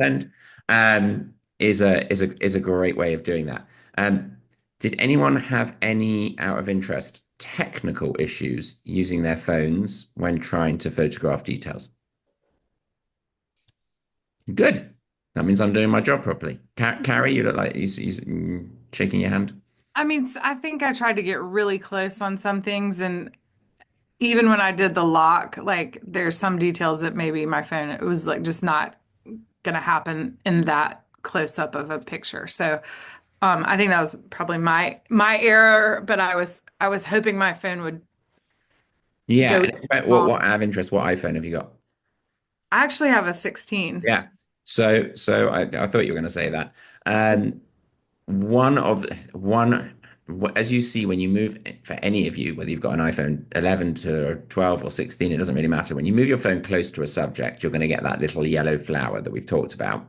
send, is a great way of doing that. Um, did anyone have any, out of interest, technical issues using their phones when trying to photograph details? Good. That means I'm doing my job properly. Carrie, you look like you shaking your hand. I mean, I think I tried to get really close on some things, and even when I did the lock, like there's some details that maybe my phone it was like just not gonna happen in that close up of a picture. So, I think that was probably my error, but I was hoping my phone would Yeah. go And it's about long. what out of interest, what iPhone have you got? I actually have a 16. Yeah. So I thought you were going to say that. Um, one of one, as you see when you move for any of you, whether you've got an iPhone 11 to 12 or 16, it doesn't really matter. When you move your phone close to a subject, you're going to get that little yellow flower that we've talked about.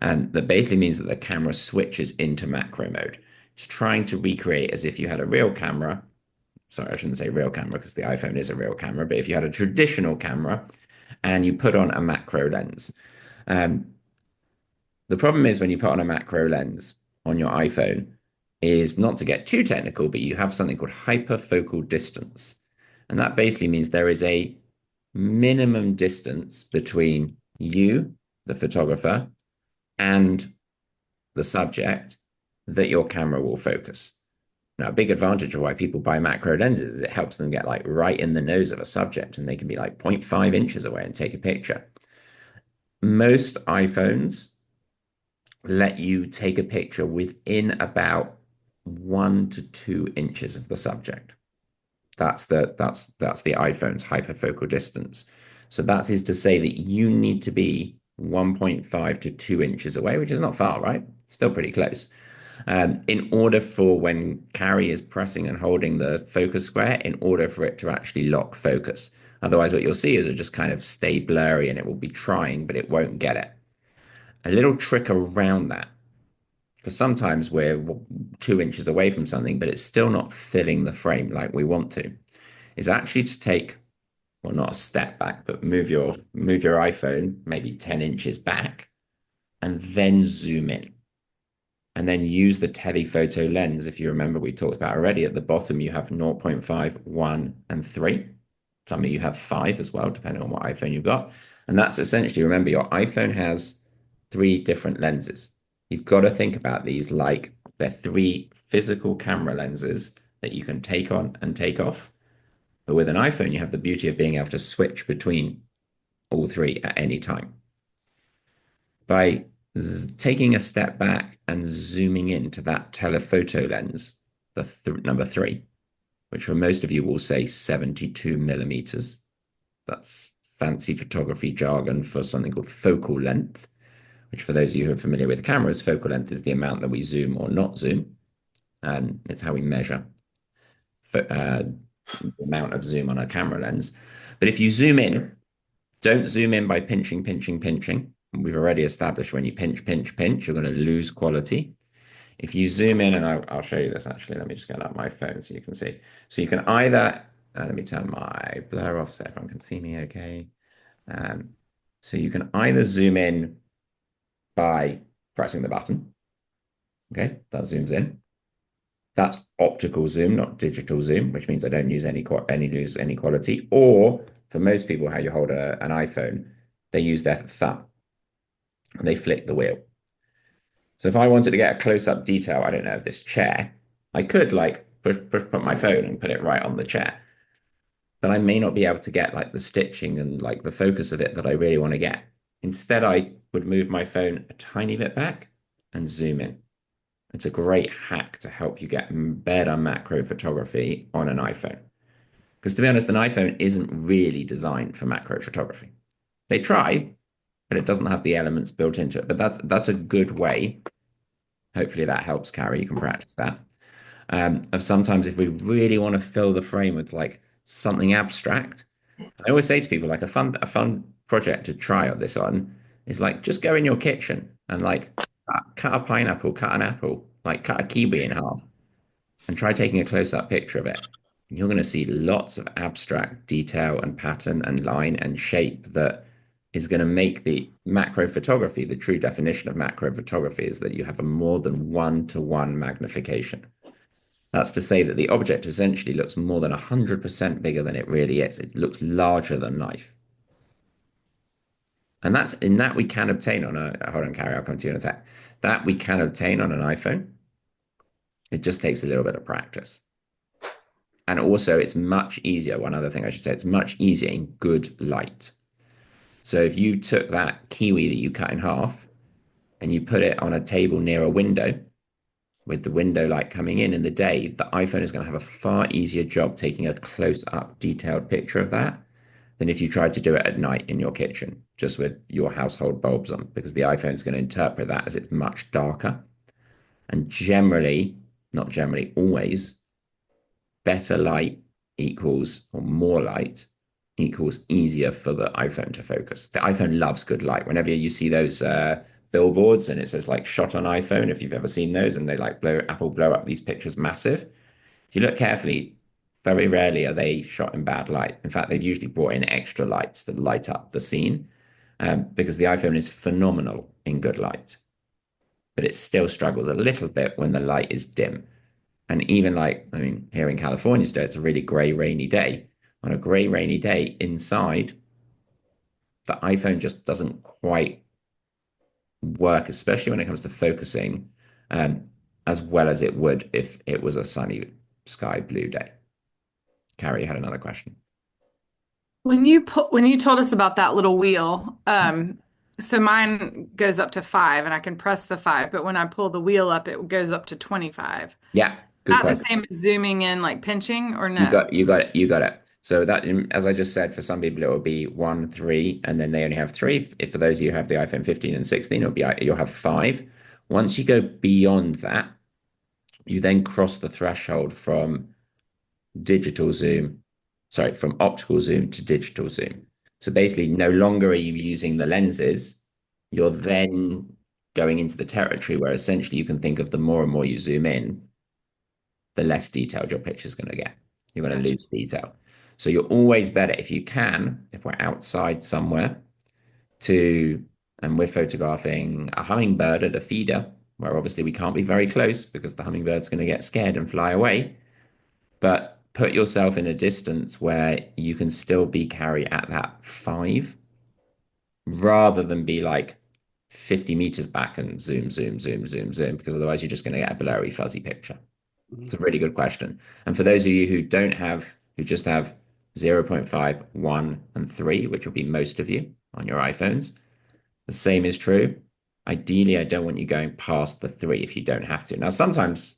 And that basically means that the camera switches into macro mode. It's trying to recreate as if you had a real camera. Sorry, I shouldn't say real camera because the iPhone is a real camera, but if you had a traditional camera and you put on a macro lens. Um, the problem is when you put on a macro lens on your iPhone is not to get too technical, but you have something called hyperfocal distance. And that basically means there is a minimum distance between you, the photographer, and the subject that your camera will focus. Now, a big advantage of why people buy macro lenses is it helps them get like right in the nose of a subject and they can be like zero point 0.5 inches away and take a picture. Most iPhones let you take a picture within about 1 to 2 inches of the subject. That's the iPhone's hyperfocal distance. So that is to say that you need to be 1.5 to 2 inches away, which is not far, right? Still pretty close. In order for when Carrie is pressing and holding the focus square, in order for it to actually lock focus. Otherwise, what you'll see is it'll just kind of stay blurry and it will be trying, but it won't get it. A little trick around that, because sometimes we're 2 inches away from something, but it's still not filling the frame like we want to, is actually to take, well, not a step back, but move your iPhone maybe 10 inches back and then zoom in. And then use the telephoto lens. If you remember, we talked about already at the bottom, you have zero point 0.5, 1, and 3. Some of you have 5 as well, depending on what iPhone you've got. And that's essentially, remember, your iPhone has 3 different lenses. You've got to think about these like they're 3 physical camera lenses that you can take on and take off. But with an iPhone, you have the beauty of being able to switch between all 3 at any time. By taking a step back and zooming into that telephoto lens, the number 3, which for most of you will say 72 millimeters. That's fancy photography jargon for something called focal length, which for those of you who are familiar with cameras, focal length is the amount that we zoom or not zoom. It's how we measure the amount of zoom on a camera lens. But if you zoom in, don't zoom in by pinching, pinching, pinching. We've already established when you pinch, pinch, pinch, you're going to lose quality. If you zoom in, and I'll show you this actually, let me just get out my phone so you can see. So you can either, let me turn my blur off so everyone can see me okay. Um, so you can either zoom in by pressing the button. Okay, that zooms in. That's optical zoom, not digital zoom, which means I don't use any lose any quality. Or for most people, how you hold an iPhone, they use their thumb and they flick the wheel. So if I wanted to get a close-up detail, I don't know, of this chair, I could like put my phone and put it right on the chair, but I may not be able to get like the stitching and like the focus of it that I really want to get. Instead, I would move my phone a tiny bit back and zoom in. It's a great hack to help you get better macro photography on an iPhone. Because to be honest, an iPhone isn't really designed for macro photography. They try, but it doesn't have the elements built into it. But that's a good way. Hopefully that helps, Carrie. You can practice that. Of sometimes if we really want to fill the frame with like something abstract, I always say to people like a fun project to try on this on is like just go in your kitchen and like cut a pineapple, cut an apple, like cut a kiwi in half and try taking a close-up picture of it. You're going to see lots of abstract detail and pattern and line and shape that is going to make the macro photography, the true definition of macro photography is that you have a more than one-to-one magnification. That's to say that the object essentially looks more than 100% bigger than it really is. It looks larger than life. And that's in that we can obtain on hold on, Carrie, I'll come to you in a sec. That we can obtain on an iPhone. It just takes a little bit of practice. And also, it's much easier. One other thing I should say, it's much easier in good light. So if you took that kiwi that you cut in half and you put it on a table near a window with the window light coming in the day, the iPhone is going to have a far easier job taking a close up, detailed picture of that than if you tried to do it at night in your kitchen, just with your household bulbs on, because the iPhone is going to interpret that as it's much darker. And generally, not generally, always, better light equals, or more light equals easier for the iPhone to focus. The iPhone loves good light. Whenever you see those billboards and it says like shot on iPhone, if you've ever seen those, and they like Apple blow up these pictures massive. If you look carefully, very rarely are they shot in bad light. In fact, they've usually brought in extra lights that light up the scene because the iPhone is phenomenal in good light, but it still struggles a little bit when the light is dim. And even like, I mean, here in California today, it's a really gray, rainy day. On a gray, rainy day inside, the iPhone just doesn't quite work, especially when it comes to focusing, um, as well as it would if it was a sunny sky blue day. Carrie had another question. When you told us about that little wheel, so mine goes up to 5 and I can press the 5, but when I pull the wheel up, it goes up to 25. Yeah, good Not the question. same as zooming in, like pinching, or You no? got you got it. You got it. So that, as I just said, for some people it will be one, three, and then they only have three. If for those of you who have the iPhone 15 and 16, it'll be you'll have five. Once you go beyond that, you then cross the threshold from digital zoom, sorry, from optical zoom to digital zoom. So basically, no longer are you using the lenses. You're then going into the territory where essentially you can think of the more and more you zoom in, the less detailed your picture is going to get. You're going to Gotcha. lose detail. So you're always better if you can, if we're outside somewhere, to, and we're photographing a hummingbird at a feeder, where obviously we can't be very close because the hummingbird's going to get scared and fly away. But put yourself in a distance where you can still be carried at that 5 rather than be like 50 meters back and zoom, zoom, zoom, zoom, zoom, because otherwise you're just going to get a blurry, fuzzy picture. It's Mhm. a really good question. And for those of you who don't have, who just have 0.5, 1, and 3, which will be most of you on your iPhones, the same is true. Ideally, I don't want you going past the 3 if you don't have to. Now, sometimes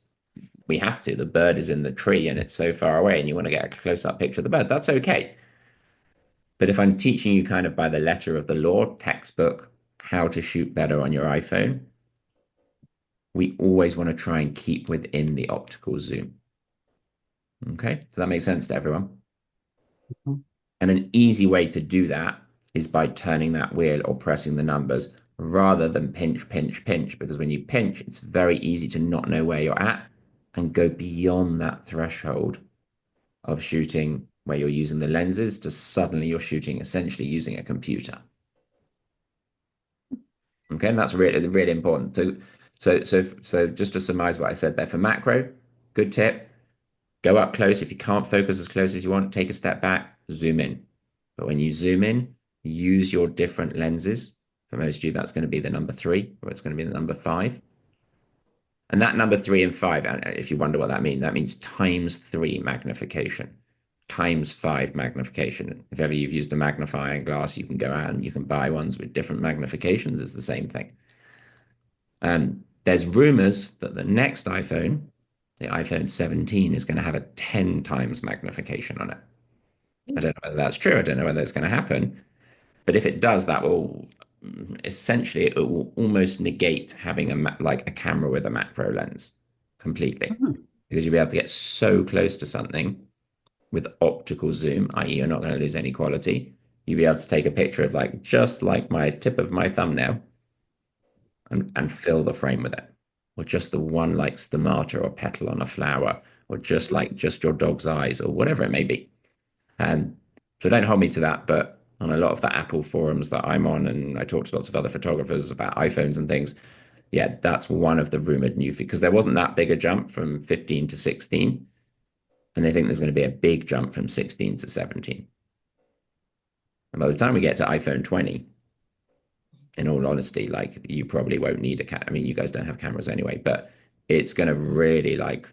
we have to. The bird is in the tree and it's so far away and you want to get a close-up picture of the bird. That's okay. But if I'm teaching you kind of by the letter of the law, textbook, how to shoot better on your iPhone, we always want to try and keep within the optical zoom. Okay, does that make sense to everyone? Mhm. And an easy way to do that is by turning that wheel or pressing the numbers rather than pinch, pinch, pinch. Because when you pinch, it's very easy to not know where you're at and go beyond that threshold of shooting where you're using the lenses to suddenly you're shooting essentially using a computer. Okay, and that's really, really important. So just to surmise what I said there for macro, good tip. Go up close. If you can't focus as close as you want, take a step back, zoom in. But when you zoom in, use your different lenses. For most of you, that's going to be the number 3, or it's going to be the number 5. And that number 3 and 5, and if you wonder what that means times 3 magnification, times 5 magnification. If ever you've used a magnifying glass, you can go out and you can buy ones with different magnifications. It's the same thing. There's rumors that the next iPhone, the iPhone 17, is going to have a 10 times magnification on it. I don't know whether that's true. I don't know whether it's going to happen. But if it does, that will essentially it will almost negate having like a camera with a macro lens completely, Mhm. because you'll be able to get so close to something with optical zoom, i.e., you're not going to lose any quality. You'll be able to take a picture of like just like my tip of my thumbnail and fill the frame with it, or just the one like stomata or petal on a flower, or just like just your dog's eyes, or whatever it may be. And so don't hold me to that, but on a lot of the Apple forums that I'm on, and I talk to lots of other photographers about iPhones and things. Yeah, that's one of the rumored new features because there wasn't that big a jump from 15 to 16, and they think there's going to be a big jump from 16 to 17. And by the time we get to iPhone 20, in all honesty, like you probably won't need a camera. I mean, you guys don't have cameras anyway, but it's going to really like,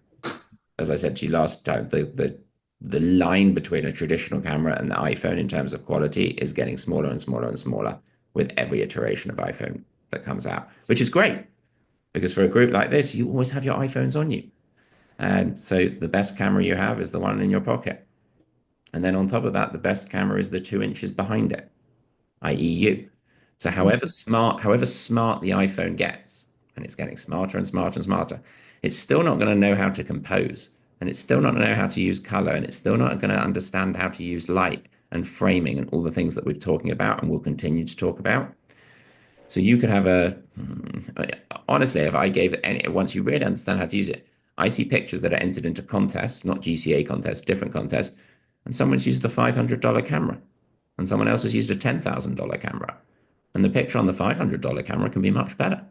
as I said to you last time, the line between a traditional camera and the iPhone in terms of quality is getting smaller and smaller and smaller with every iteration of iPhone that comes out, which is great because for a group like this, you always have your iPhones on you. And so the best camera you have is the one in your pocket. And then on top of that, the best camera is the 2 inches behind it, i.e. you. So however smart the iPhone gets, and it's getting smarter and smarter and smarter, it's still not going to know how to compose, and it's still not going to know how to use color, and it's still not going to understand how to use light and framing and all the things that we're talking about and will continue to talk about. So you could have honestly, if I gave any, once you really understand how to use it, I see pictures that are entered into contests, not GCA contests, different contests, and someone's used a $500 camera and someone else has used a $10,000 camera. And the picture on the $500 camera can be much better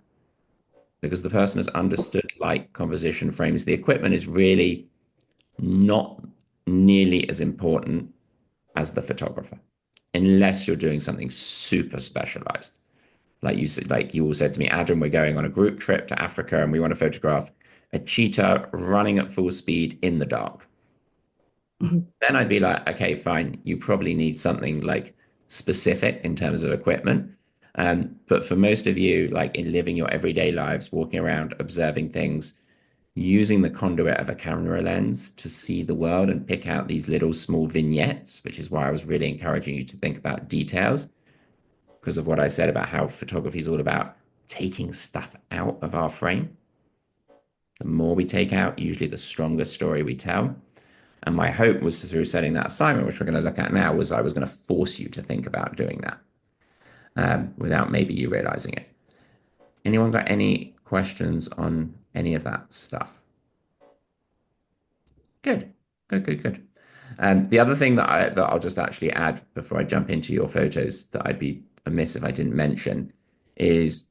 because the person has understood light, composition, frames. The equipment is really not nearly as important as the photographer, unless you're doing something super specialized. Like you said, like you all said to me, Adam, we're going on a group trip to Africa and we want to photograph a cheetah running at full speed in the dark. Then I'd be like, okay, fine. You probably need something like specific in terms of equipment. But for most of you, like in living your everyday lives, walking around, observing things, using the conduit of a camera lens to see the world and pick out these little small vignettes, which is why I was really encouraging you to think about details because of what I said about how photography is all about taking stuff out of our frame. The more we take out, usually the stronger story we tell. And my hope was through setting that assignment, which we're going to look at now, was I was going to force you to think about doing that without maybe you realizing it. Anyone got any questions on any of that stuff? Good, good, good, good. The other thing that I'll just actually add before I jump into your photos that I'd be amiss if I didn't mention is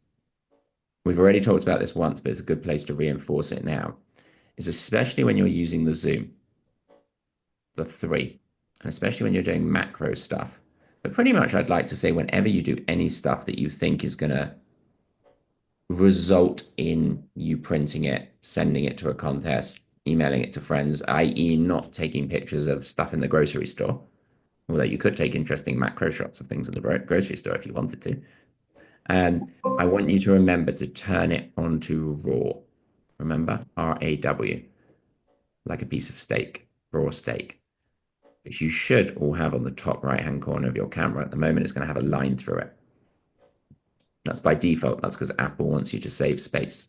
we've already talked about this once, but it's a good place to reinforce it now. Is especially when you're using the zoom, the three, and especially when you're doing macro stuff. But pretty much, I'd like to say whenever you do any stuff that you think is going to result in you printing it, sending it to a contest, emailing it to friends, i.e., not taking pictures of stuff in the grocery store, although you could take interesting macro shots of things in the grocery store if you wanted to. And I want you to remember to turn it onto RAW. Remember, RAW, like a piece of steak, raw steak, which you should all have on the top right-hand corner of your camera. At the moment, it's going to have a line through it. That's by default. That's because Apple wants you to save space.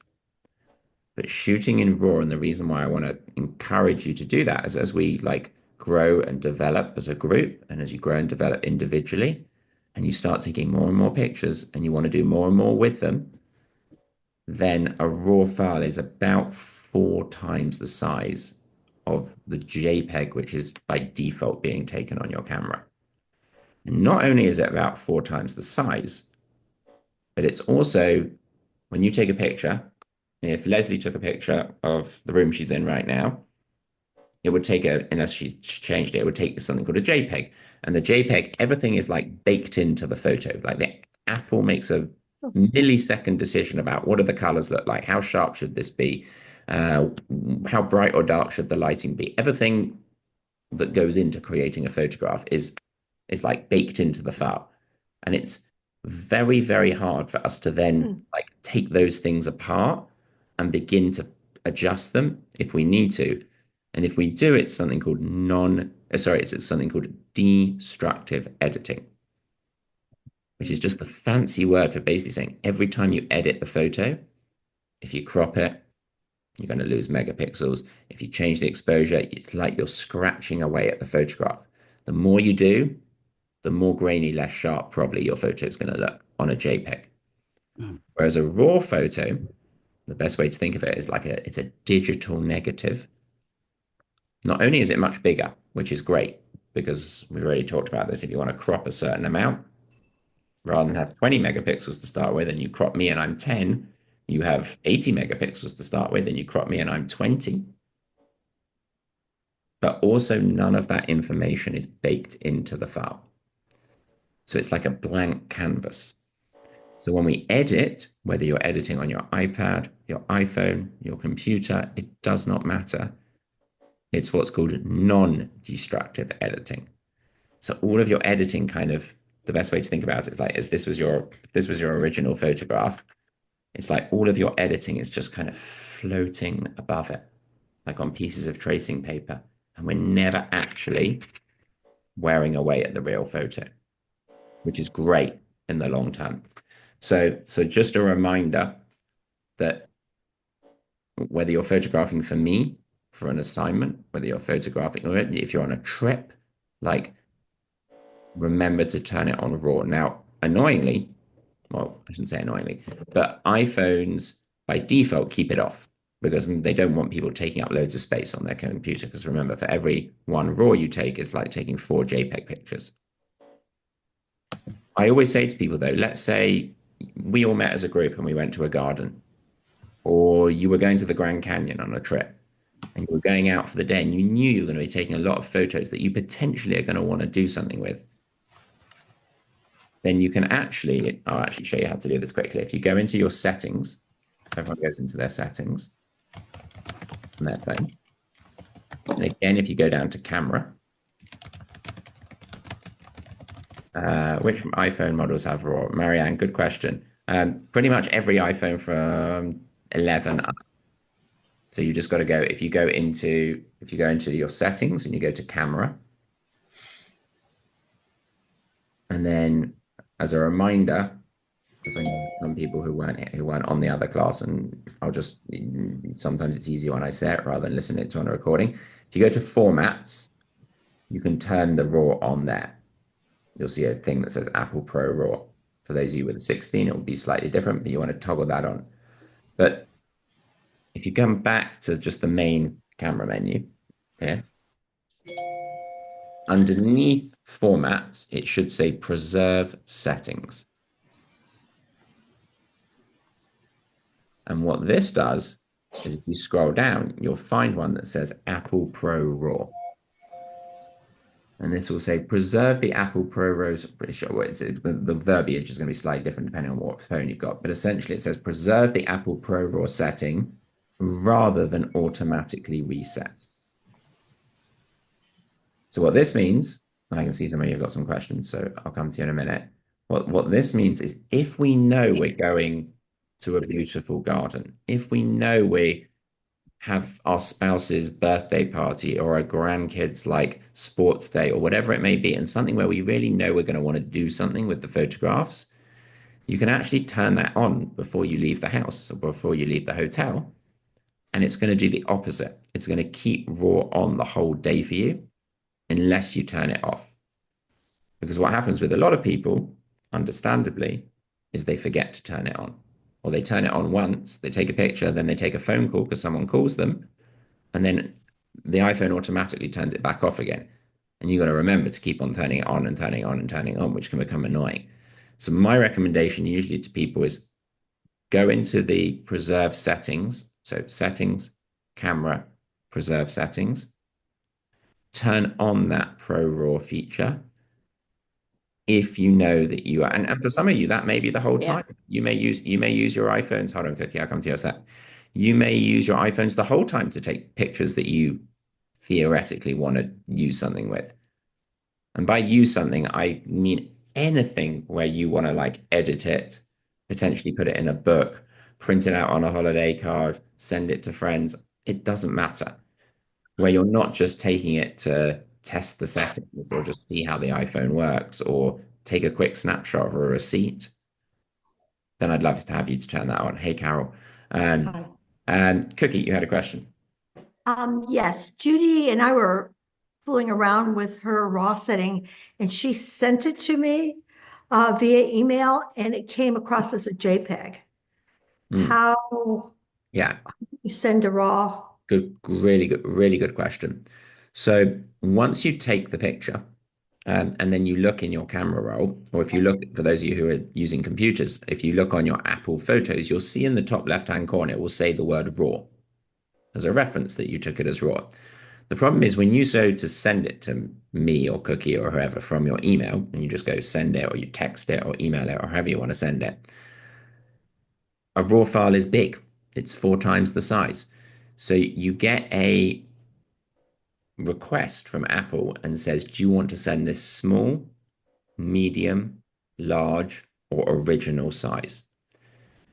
But shooting in RAW, and the reason why I want to encourage you to do that is as we like grow and develop as a group, and as you grow and develop individually, and you start taking more and more pictures, and you want to do more and more with them, then a RAW file is about 4 times the size of the JPEG, which is by default being taken on your camera. And not only is it about 4 times the size, but it's also when you take a picture, if Leslie took a picture of the room she's in right now, it would take unless she changed it, it would take something called a JPEG. And the JPEG, everything is like baked into the photo. Like the Apple makes a millisecond decision about what do the colors look like, how sharp should this be, uh, how bright or dark should the lighting be. Everything that goes into creating a photograph is like baked into the file. And it's very, very hard for us to then like take those things apart and begin to adjust them if we need to. And if we do, it's something called it's something called destructive editing, which is just the fancy word for basically saying every time you edit the photo, if you crop it, you're going to lose megapixels. If you change the exposure, it's like you're scratching away at the photograph. The more you do, the more grainy, less sharp probably your photo is going to look on a JPEG. Whereas a raw photo, the best way to think of it is like it's a digital negative. Not only is it much bigger, which is great because we've already talked about this. If you want to crop a certain amount, rather than have 20 megapixels to start with, and you crop me and I'm 10, you have 80 megapixels to start with, and you crop me and I'm 20. But also, none of that information is baked into the file. So it's like a blank canvas. So when we edit, whether you're editing on your iPad, your iPhone, your computer, it does not matter. It's what's called non-destructive editing. So all of your editing kind of the best way to think about it is like if this was your original photograph, it's like all of your editing is just kind of floating above it, like on pieces of tracing paper. And we're never actually wearing away at the real photo, which is great in the long term. So just a reminder that whether you're photographing for me for an assignment, whether you're photographing or if you're on a trip, like remember to turn it on RAW. Now, annoyingly, well, I shouldn't say annoyingly, but iPhones by default keep it off because they don't want people taking up loads of space on their computer. Because remember, for every one RAW you take, it's like taking 4 JPEG pictures. I always say to people, though, let's say we all met as a group and we went to a garden, or you were going to the Grand Canyon on a trip and you were going out for the day and you knew you were going to be taking a lot of photos that you potentially are going to want to do something with. Then you can actually, I'll actually show you how to do this quickly. If you go into your settings, everyone goes into their settings on their phone. And again, if you go down to camera, which iPhone models have RAW? Marianne, good question. Pretty much every iPhone from 11 up. So you just got to go, if you go into your settings and you go to camera, and then as a reminder, because I know some people who weren't on the other class, and I'll just sometimes it's easier when I say it rather than listen it to on a recording. If you go to formats, you can turn the RAW on there. You'll see a thing that says Apple Pro RAW. For those of you with a 16, it will be slightly different, but you want to toggle that on. But if you come back to just the main camera menu here, underneath formats, it should say preserve settings. And what this does is if you scroll down, you'll find one that says Apple Pro RAW. And this will say preserve the Apple Pro RAW. Pretty sure what the verbiage is going to be slightly different depending on what phone you've got. But essentially, it says preserve the Apple Pro RAW setting rather than automatically reset. So what this means, and I can see some of you have got some questions, so I'll come to you in a minute. What this means is if we know we're going to a beautiful garden, if we know we have our spouse's birthday party or our grandkids like sports day or whatever it may be, and something where we really know we're going to want to do something with the photographs, you can actually turn that on before you leave the house or before you leave the hotel. And it's going to do the opposite. It's going to keep RAW on the whole day for you unless you turn it off. Because what happens with a lot of people, understandably, is they forget to turn it on. Or they turn it on once, they take a picture, then they take a phone call because someone calls them, and then the iPhone automatically turns it back off again. And you got to remember to keep on turning it on and turning it on and turning it on, which can become annoying. So my recommendation usually to people is go into the preserve settings. So settings, camera, preserve settings. Turn on that Pro RAW feature if you know that you are, and for some of you, that may be the whole Yeah. time. You may use your iPhones. Hold on, Cookie, I'll come to you in a sec. You may use your iPhones the whole time to take pictures that you theoretically want to use something with. And by use something, I mean anything where you want to like edit it, potentially put it in a book, print it out on a holiday card, send it to friends. It doesn't matter. Where you're not just taking it to test the settings or just see how the iPhone works or take a quick snapshot of a receipt, then I'd love to have you to turn that on. Hey, Carol. And Hi. Cookie, you had a question. Yes, Judy and I were fooling around with her raw setting, and she sent it to me via email, and it came across as a JPEG. Mm, How yeah, you send a raw? good, really good question. So once you take the picture, and then you look in your camera roll, or if you look, for those of you who are using computers, if you look on your Apple Photos, you'll see in the top left-hand corner, it will say the word RAW as a reference that you took it as RAW. The problem is when you go to send it to me or Cookie or whoever from your email, and you just go send it, or you text it, or email it, or however you want to send it, a RAW file is big. It's 4 times the size. So you get a request from Apple and says, do you want to send this small, medium, large, or original size?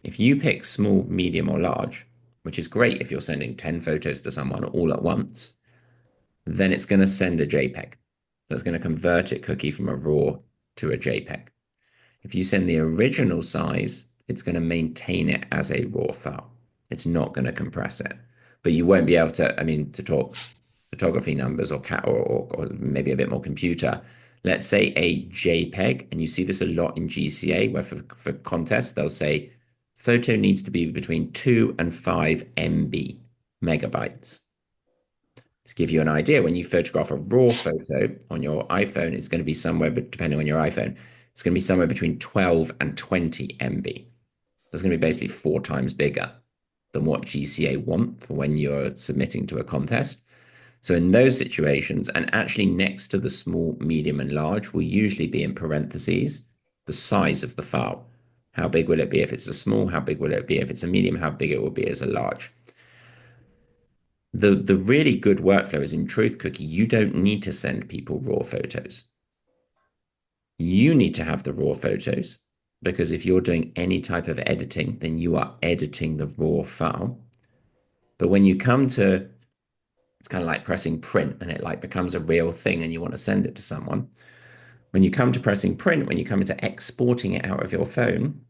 If you pick small, medium, or large, which is great if you're sending 10 photos to someone all at once, then it's going to send a JPEG. So it's going to convert it, Cookie, from a RAW to a JPEG. If you send the original size, it's going to maintain it as a RAW file. It's not going to compress it. But you won't be able to, I mean, to talk photography numbers or maybe a bit more computer. Let's say a JPEG, and you see this a lot in GCA, where for contests, they'll say photo needs to be between 2 and 5 MB, megabytes. To give you an idea, when you photograph a raw photo on your iPhone, it's going to be somewhere, but depending on your iPhone, it's going to be somewhere between 12 and 20 MB. That's going to be basically 4 times bigger than what GCA want for when you're submitting to a contest. So in those situations, and actually next to the small, medium, and large will usually be in parentheses the size of the file. How big will it be if it's a small? How big will it be if it's a medium? How big it will be as a large? The really good workflow is, in truth, Cookie, you don't need to send people raw photos. You need to have the raw photos because if you're doing any type of editing, then you are editing the raw file. But when you come to, it's kind of like pressing print and it like becomes a real thing and you want to send it to someone. When you come to pressing print, when you come into exporting it out of your phone,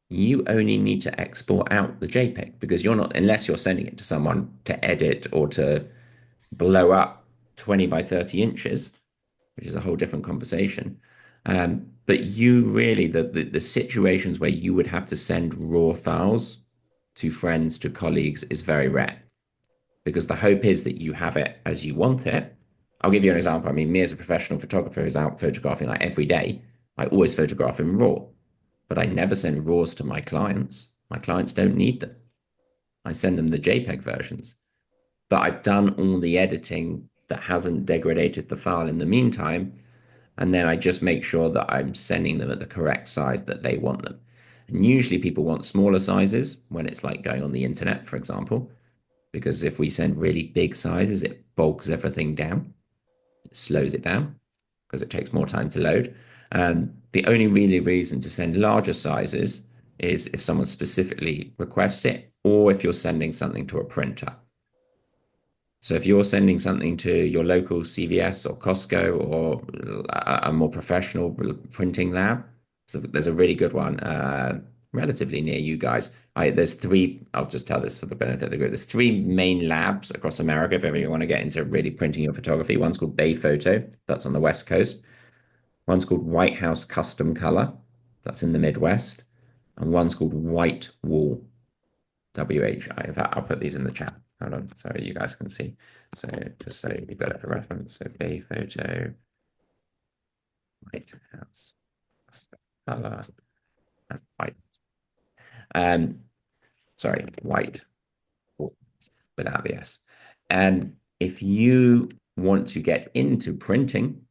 you only need to export out the JPEG because you're not, unless you're sending it to someone to edit or to blow up 20 by 30 inches, which is a whole different conversation. But you really, the situations where you would have to send raw files to friends, to colleagues, is very rare because the hope is that you have it as you want it. I'll give you an example. I mean, me as a professional photographer who's out photographing like every day, I always photograph in raw, but I never send raws to my clients. My clients don't need them. I send them the JPEG versions, but I've done all the editing that hasn't degraded the file in the meantime. And then I just make sure that I'm sending them at the correct size that they want them. And usually people want smaller sizes when it's like going on the internet, for example, because if we send really big sizes, it bogs everything down. It slows it down because it takes more time to load. The only really reason to send larger sizes is if someone specifically requests it or if you're sending something to a printer. So if you're sending something to your local CVS or Costco or a more professional printing lab, so there's a really good one relatively near you guys. There's three, I'll just tell this for the benefit of the group. There's three main labs across America if ever you want to get into really printing your photography. One's called Bay Photo, that's on the West Coast. One's called White House Custom Color, that's in the Midwest. And one's called White Wall, WHI. In fact, I'll put these in the chat. Hold on, so you guys can see. So just so you've got it for reference. So Bay Photo, White House, color, and white. Sorry, white without the S. And if you want to get into printing,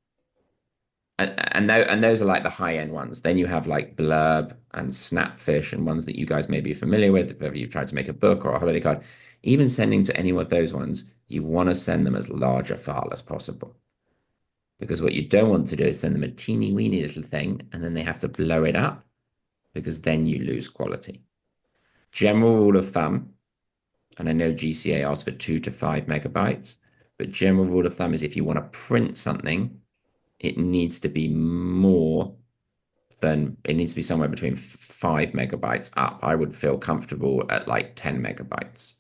and those are like the high end ones. Then you have like Blurb and Snapfish and ones that you guys may be familiar with, if ever you've tried to make a book or a holiday card. Even sending to any of those ones, you want to send them as large a file as possible. Because what you don't want to do is send them a teeny weeny little thing and then they have to blow it up because then you lose quality. General rule of thumb, and I know GCA asks for 2 to 5 megabytes, but general rule of thumb is if you want to print something, it needs to be more than, it needs to be somewhere between 5 megabytes up. I would feel comfortable at like 10 megabytes.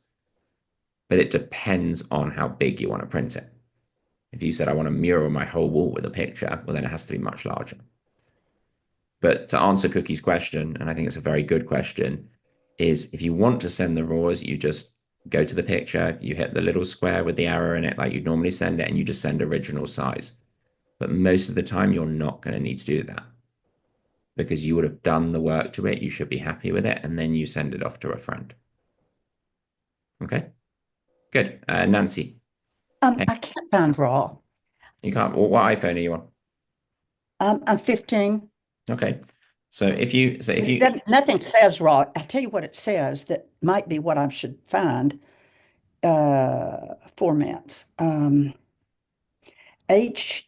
But it depends on how big you want to print it. If you said, I want to mural my whole wall with a picture, well, then it has to be much larger. But to answer Cookie's question, and I think it's a very good question, is if you want to send the raws, you just go to the picture, you hit the little square with the arrow in it like you'd normally send it, and you just send original size. But most of the time, you're not going to need to do that because you would have done the work to it. You should be happy with it, and then you send it off to a friend. Okay, good. Nancy, hey, I can't find raw. you can't. Well, what iPhone are you on? I'm 15. Okay, so if you Nothing says raw. I'll tell you what it says that might be what I should find. Formats. HEIF,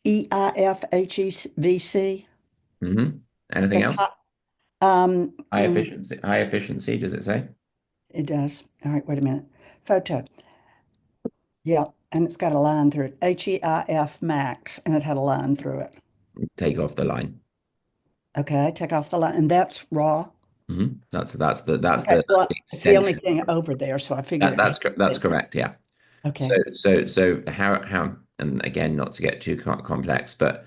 anything That's else? hot. Um, High mm, efficiency, high efficiency, does it say? it does. All right, wait a minute. Photo. Yeah, and it's got a line through it. HEIF max, and it had a line through it. Take off the line. Okay, take off the line, and that's raw. That's Well, the it's the only extension. thing over there, so I figured it had to That's be. correct. Yeah. So Okay. how and again, not to get too complex, but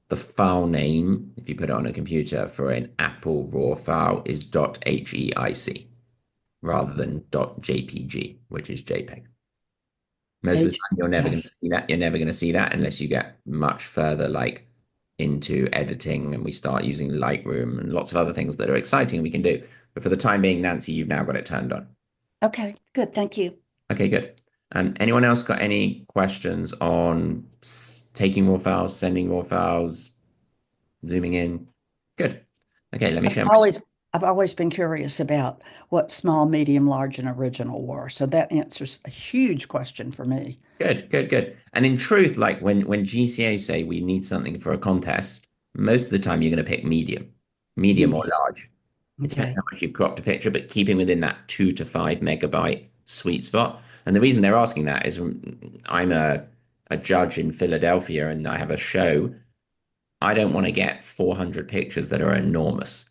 the file name, if you put it on a computer for an Apple RAW file, is .heic rather than .jpg, which is JPEG. Most of the H, time, you're never going to yes. see that. You're never going to see that unless you get much further, like into editing, and we start using Lightroom and lots of other things that are exciting we can do. But for the time being, Nancy, you've now got it turned on. Okay, good. Thank you. Okay, good. Anyone else got any questions on taking more files, sending more files, zooming in? Good. Okay, let me I've share my always I've always been curious about what small, medium, large, and original were. So that answers a huge question for me. Good, good, good. And in truth, like when GCA say we need something for a contest, most of the time you're going to pick medium or Medium. large. It depends Okay. how much you've cropped a picture, but keeping within that 2 to 5 megabyte sweet spot. And the reason they're asking that is I'm a judge in Philadelphia and I have a show. I don't want to get 400 pictures that are enormous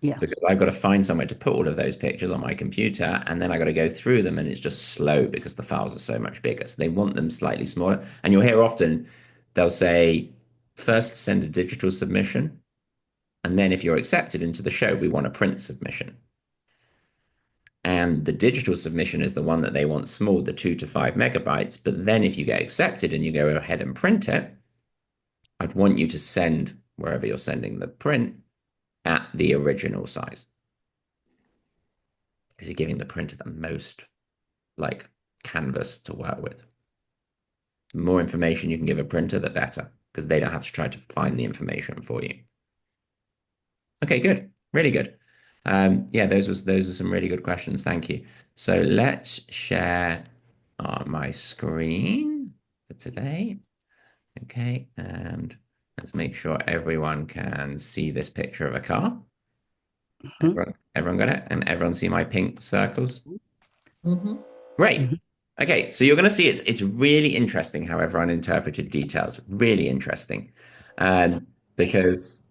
Yeah. because I've got to find somewhere to put all of those pictures on my computer and then I got to go through them and it's just slow because the files are so much bigger. So they want them slightly smaller. And you'll hear often they'll say, first send a digital submission. And then if you're accepted into the show, we want a print submission. And the digital submission is the one that they want small, the 2 to 5 megabytes. But then if you get accepted and you go ahead and print it, I'd want you to send wherever you're sending the print at the original size because you're giving the printer the most like canvas to work with. The more information you can give a printer, the better because they don't have to try to find the information for you. Okay, good. Really good. Yeah, those are some really good questions. Thank you. So let's share my screen for today. Okay, and let's make sure everyone can see this picture of a car. Mhm. Everyone got it? And everyone see my pink circles? Mm-hmm. Great. Mhm. Okay, so you're going to see it's really interesting how everyone interpreted details. Really interesting, because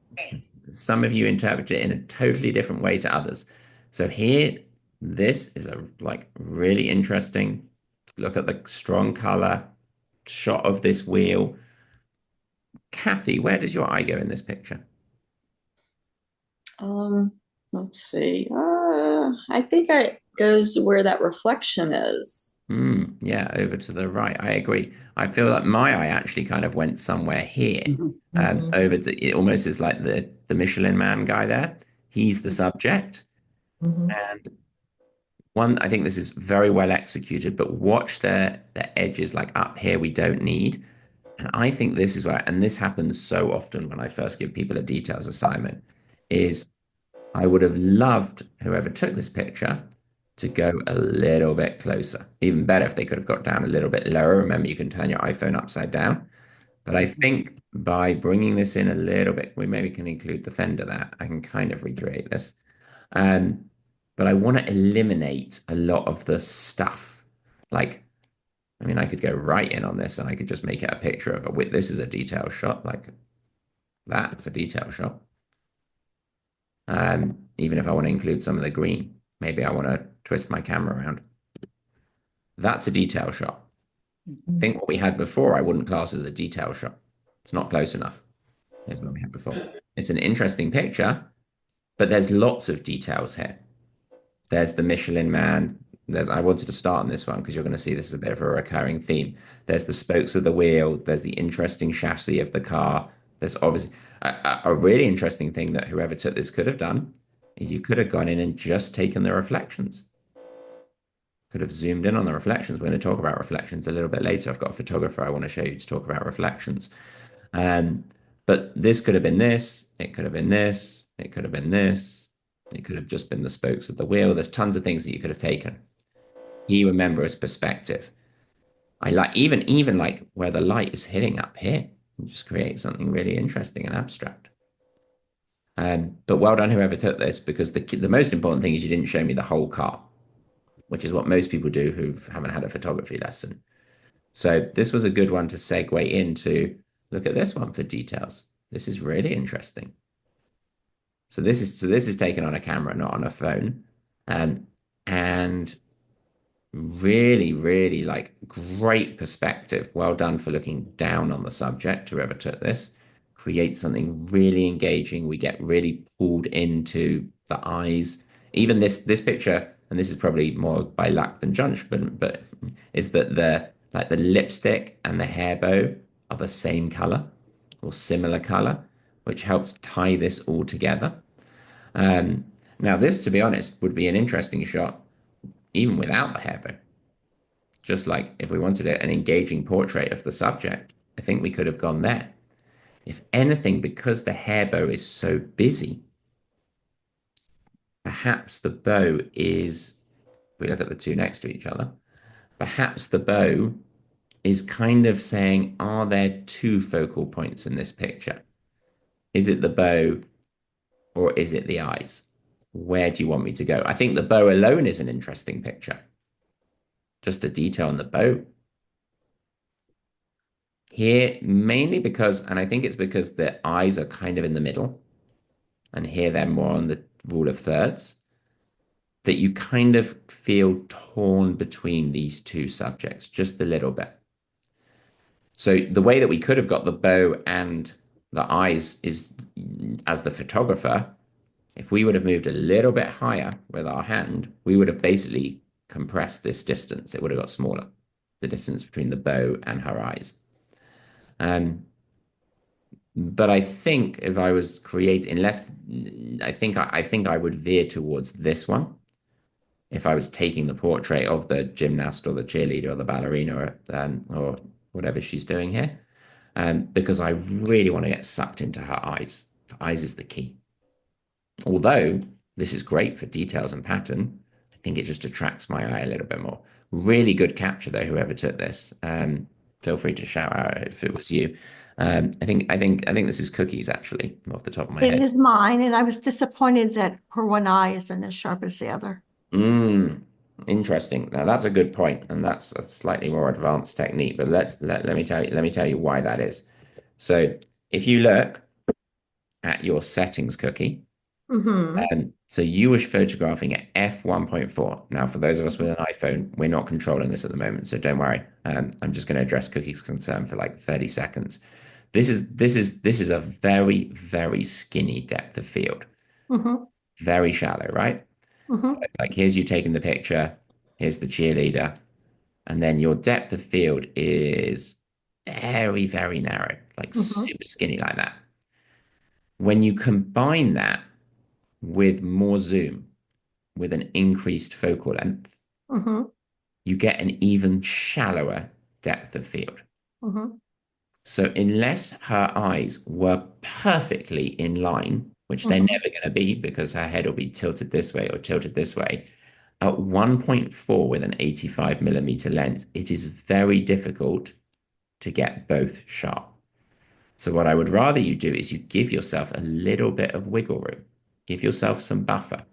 some of you interpret it in a totally different way to others. So here, this is a like really interesting look at the strong color shot of this wheel. Kathy, where does your eye go in this picture? Um, let's see. I think it goes where that reflection is. Yeah, over to the right. I agree. I feel like my eye actually kind of went somewhere here, Mhm. over to it almost is like the Michelin Man guy there. He's the subject, Mm-hmm. and one, I think this is very well executed, but watch the edges like up here we don't need. And I think this is where, and this happens so often when I first give people a details assignment, is I would have loved whoever took this picture to go a little bit closer. Even better if they could have got down a little bit lower. Remember, you can turn your iPhone upside down. But I Mhm. think by bringing this in a little bit, we maybe can include the fender there. I can kind of recreate this. Um, but I want to eliminate a lot of the stuff. Like, I mean, I could go right in on this and I could just make it a picture of a, this is a detail shot, like that's a detail shot. Even if I want to include some of the green, maybe I want to twist my camera around. That's a detail shot. I think what we had before, I wouldn't class as a detail shot. It's not close enough. Here's what we had before. It's an interesting picture, but there's lots of details here. There's the Michelin Man. I wanted to start on this one because you're going to see this is a bit of a recurring theme. There's the spokes of the wheel. There's the interesting chassis of the car. There's obviously a really interesting thing that whoever took this could have done. You could have gone in and just taken the reflections. Could have zoomed in on the reflections. We're going to talk about reflections a little bit later. I've got a photographer I want to show you to talk about reflections. Um, but this could have been this. It could have been this. It could have been this. It could have just been the spokes of the wheel. There's tons of things that you could have taken. You remember his perspective. I like even like where the light is hitting up here. You just create something really interesting and abstract. But well done whoever took this, because the most important thing is you didn't show me the whole car, which is what most people do who haven't had a photography lesson. So this was a good one to segue into. Look at this one for details. This is really interesting. So this is taken on a camera, not on a phone, and really, really like great perspective. Well done for looking down on the subject, whoever took this. Create something really engaging. We get really pulled into the eyes. Even this picture, and this is probably more by luck than judgment, but is that the lipstick and the hair bow are the same color or similar color, which helps tie this all together. Um, Now this, to be honest, would be an interesting shot even without the hair bow. Just like if we wanted an engaging portrait of the subject, I think we could have gone there. If anything, because the hair bow is so busy, perhaps the bow is, if we look at the two next to each other, perhaps the bow is kind of saying, are there two focal points in this picture? Is it the bow or is it the eyes? Where do you want me to go? I think the bow alone is an interesting picture. Just the detail on the bow. Here, mainly because, and I think it's because the eyes are kind of in the middle, and here they're more on the rule of thirds, that you kind of feel torn between these two subjects just a little bit. So the way that we could have got the bow and the eyes is as the photographer, if we would have moved a little bit higher with our hand, we would have basically compressed this distance. It would have got smaller, the distance between the bow and her eyes. But I think if I was creating, unless I think I would veer towards this one if I was taking the portrait of the gymnast or the cheerleader or the ballerina or whatever she's doing here, because I really want to get sucked into her eyes. The eyes is the key. Although this is great for details and pattern, I think it just attracts my eye a little bit more. Really good capture though, whoever took this. Feel free to shout out if it was you. I think this is Cookies actually, off the top of my It head. is mine, and I was disappointed that her one eye isn't as sharp as the other. Interesting. Now that's a good point, and that's a slightly more advanced technique. But let me tell you why that is. So if you look at your settings cookie, so you were photographing at f1.4. Now, for those of us with an iPhone, we're not controlling this at the moment, so don't worry. I'm just going to address Cookie's concern for like 30 seconds. This is a very, very skinny depth of field, very shallow, right? So, like here's you taking the picture, here's the cheerleader, and then your depth of field is very, very narrow, like super skinny like that. When you combine that with more zoom, with an increased focal length, you get an even shallower depth of field. So unless her eyes were perfectly in line, which they're never going to be because her head will be tilted this way or tilted this way, at 1.4 with an 85mm lens, it is very difficult to get both sharp. So what I would rather you do is you give yourself a little bit of wiggle room. Give yourself some buffer.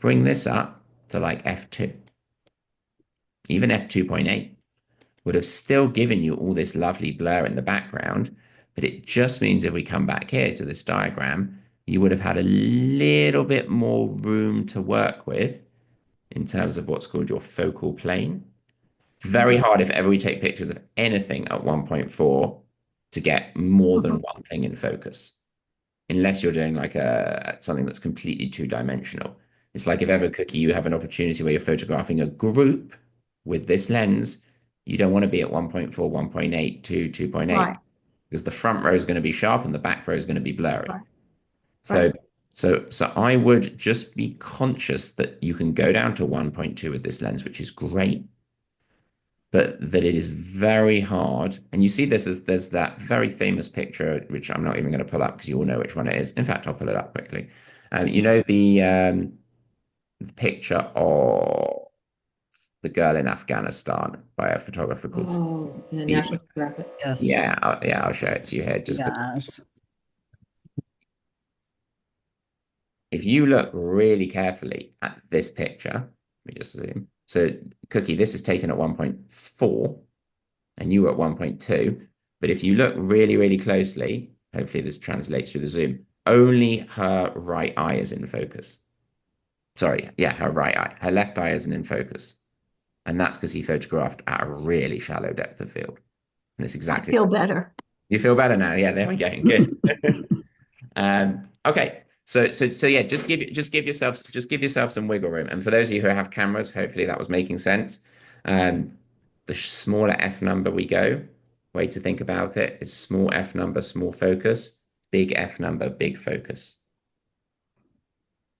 Bring this up to like f2, even f2.8 would have still given you all this lovely blur in the background, but it just means if we come back here to this diagram, you would have had a little bit more room to work with in terms of what's called your focal plane. Very hard if ever we take pictures of anything at 1.4 to get more than one thing in focus, unless you're doing like something that's completely two-dimensional. It's like if ever, Cookie, you have an opportunity where you're photographing a group with this lens, you don't want to be at 1.4, 1.8, 2, 2.8, Right, because the front row is going to be sharp and the back row is going to be blurry. right, So, right. so I would just be conscious that you can go down to 1.2 with this lens, which is great, but that it is very hard. And you see this as there's that very famous picture, which I'm not even going to pull up because you all know which one it is. In fact, I'll pull it up quickly. You know the picture of the girl in Afghanistan by a photographer called Oh, yeah, Steve. National Geographic. Yes. Yeah, I'll show it to you here. Just Yes. if you look really carefully at this picture, let me just zoom. So, Cookie, this is taken at 1.4 and you were at 1.2. But if you look really, really closely, hopefully this translates through the zoom, only her right eye is in focus. Sorry, yeah, her right eye. Her left eye isn't in focus. And that's because he photographed at a really shallow depth of field. And it's I exactly, feel better. you feel better now. Yeah, there we go. Good. Okay. So yeah, just give yourself some wiggle room. And for those of you who have cameras, hopefully that was making sense. Um, the smaller F number we go, way to think about it is small F number, small focus, big F number, big focus.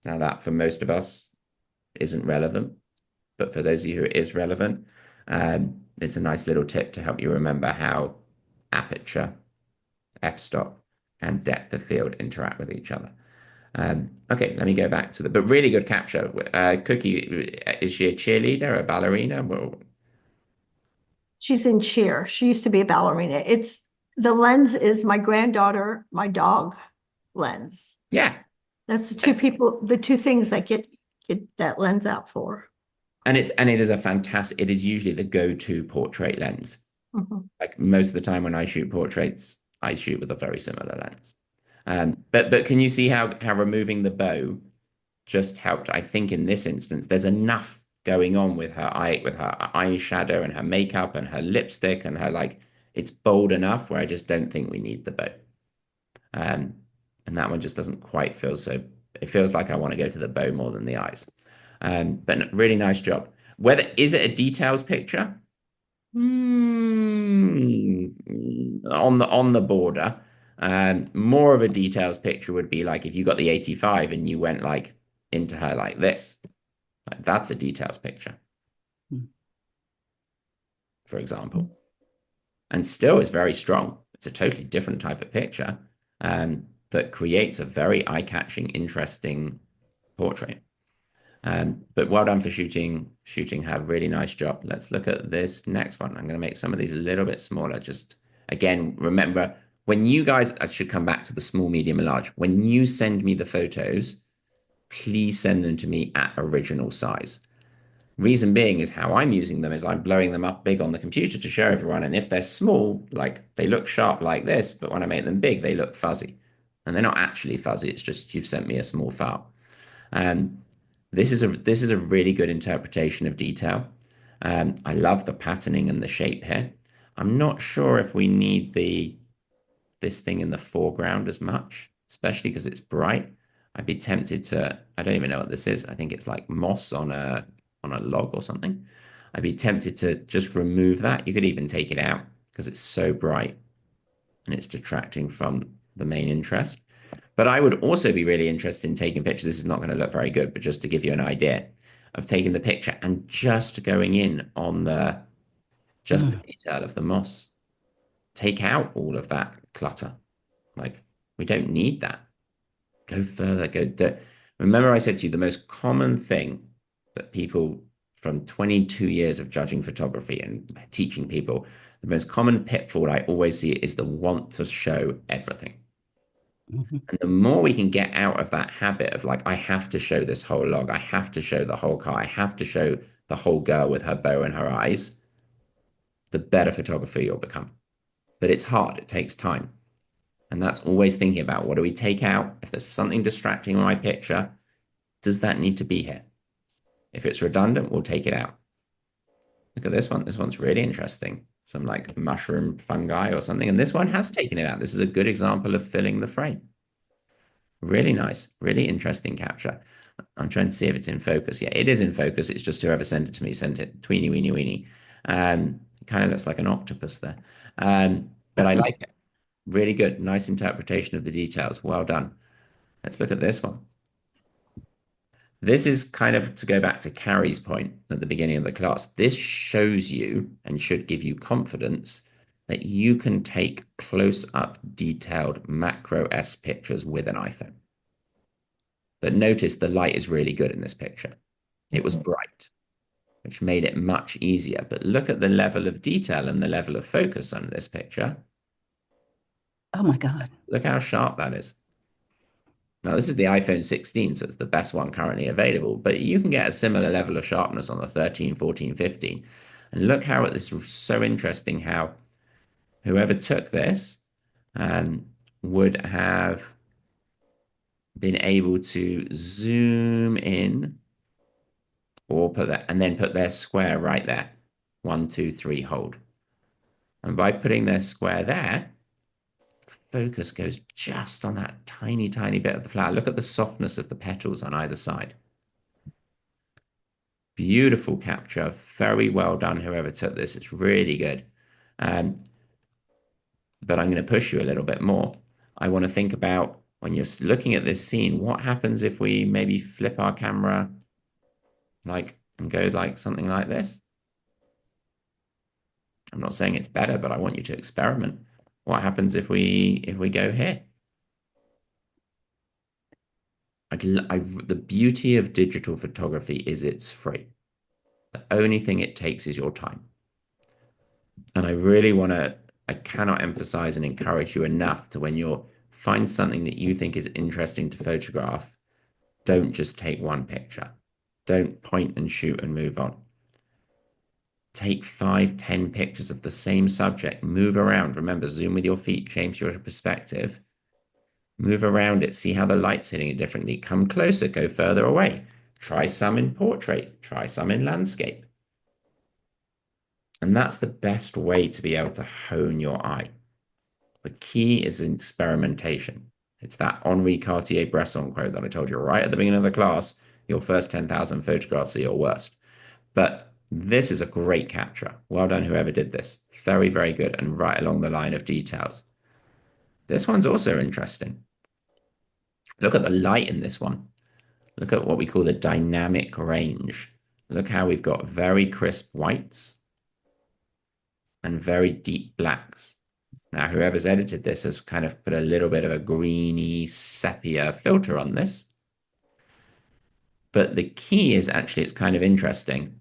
Now that for most of us isn't relevant, but for those of you who it is relevant, it's a nice little tip to help you remember how aperture, f-stop, and depth of field interact with each other. Okay, let me go back to but really good capture. Cookie, is she a cheerleader, a ballerina? Well, She's in cheer. She used to be a ballerina. It's the lens is my granddaughter, my dog lens. yeah, That's the two things I get that lens out for. and it is a fantastic. It is usually the go-to portrait lens. Mhm. Like most of the time when I shoot portraits, I shoot with a very similar lens. But can you see how removing the bow just helped? I think in this instance, there's enough going on with her eyeshadow and her makeup and her lipstick and her like it's bold enough where I just don't think we need the bow. Um, and that one just doesn't quite feel so. It feels like I want to go to the bow more than the eyes. But really nice job. Whether is it a details picture? On the border. More of a details picture would be like if you got the 85 and you went like into her like this. Like that's a details picture, for example. And still is very strong. It's a totally different type of picture, that creates a very eye-catching, interesting portrait. But well done for shooting her. Really nice job. Let's look at this next one. I'm going to make some of these a little bit smaller. Just again, remember when you guys, I should come back to the small, medium, and large. When you send me the photos, please send them to me at original size. Reason being is how I'm using them is I'm blowing them up big on the computer to show everyone. And if they're small, like they look sharp like this, but when I make them big, they look fuzzy. And they're not actually fuzzy. It's just you've sent me a small file. And this is a really good interpretation of detail. I love the patterning and the shape here. I'm not sure if we need this thing in the foreground as much, especially because it's bright. I'd be tempted to, I don't even know what this is. I think it's like moss on a log or something. I'd be tempted to just remove that. You could even take it out because it's so bright and it's detracting from the main interest. But I would also be really interested in taking pictures. This is not going to look very good, but just to give you an idea of taking the picture and just going in on the detail of the moss. Take out all of that clutter. Like we don't need that. Go further. Remember, I said to you the most common thing that people from 22 years of judging photography and teaching people, the most common pitfall I always see is the want to show everything. And the more we can get out of that habit of like, I have to show this whole log, I have to show the whole car, I have to show the whole girl with her bow and her eyes, the better photographer you'll become. But it's hard, it takes time. And that's always thinking about what do we take out? If there's something distracting in my picture, does that need to be here? If it's redundant, we'll take it out. Look at this one. This one's really interesting. Some like mushroom fungi or something. And this one has taken it out. This is a good example of filling the frame. Really nice, really interesting capture. I'm trying to see if it's in focus. Yeah, it is in focus. It's just whoever sent it to me sent it tweeny weeny weeny. It kind of looks like an octopus there. But I like it. Really good. Nice interpretation of the details. Well done. Let's look at this one. This is kind of to go back to Carrie's point at the beginning of the class. This shows you and should give you confidence that you can take close-up detailed macro S pictures with an iPhone. But notice the light is really good in this picture. It was bright, which made it much easier. But look at the level of detail and the level of focus on this picture. Oh my God. Look how sharp that is. Now, this is the iPhone 16, so it's the best one currently available, but you can get a similar level of sharpness on the 13, 14, 15. And look how this is so interesting how whoever took this would have been able to zoom in or put that and then put their square right there. 1, 2, 3, hold. And by putting their square there, focus goes just on that tiny, tiny bit of the flower. Look at the softness of the petals on either side. Beautiful capture. Very well done, whoever took this. It's really good. But I'm going to push you a little bit more. I want to think about when you're looking at this scene, what happens if we maybe flip our camera like and go like something like this? I'm not saying it's better, but I want you to experiment. What happens if we go here? The beauty of digital photography is it's free. The only thing it takes is your time. And I cannot emphasize and encourage you enough to when you find something that you think is interesting to photograph, don't just take one picture. Don't point and shoot and move on. Take 5, 10 pictures of the same subject, move around. Remember, zoom with your feet, change your perspective. Move around it, see how the light's hitting it differently. Come closer, go further away. Try some in portrait, try some in landscape. And that's the best way to be able to hone your eye. The key is experimentation. It's that Henri Cartier-Bresson quote that I told you right at the beginning of the class. Your first 10,000 photographs are your worst. But this is a great capture. Well done, whoever did this. Very, very good and right along the line of details. This one's also interesting. Look at the light in this one. Look at what we call the dynamic range. Look how we've got very crisp whites and very deep blacks. Now, whoever's edited this has kind of put a little bit of a greeny sepia filter on this. But the key is actually, it's kind of interesting.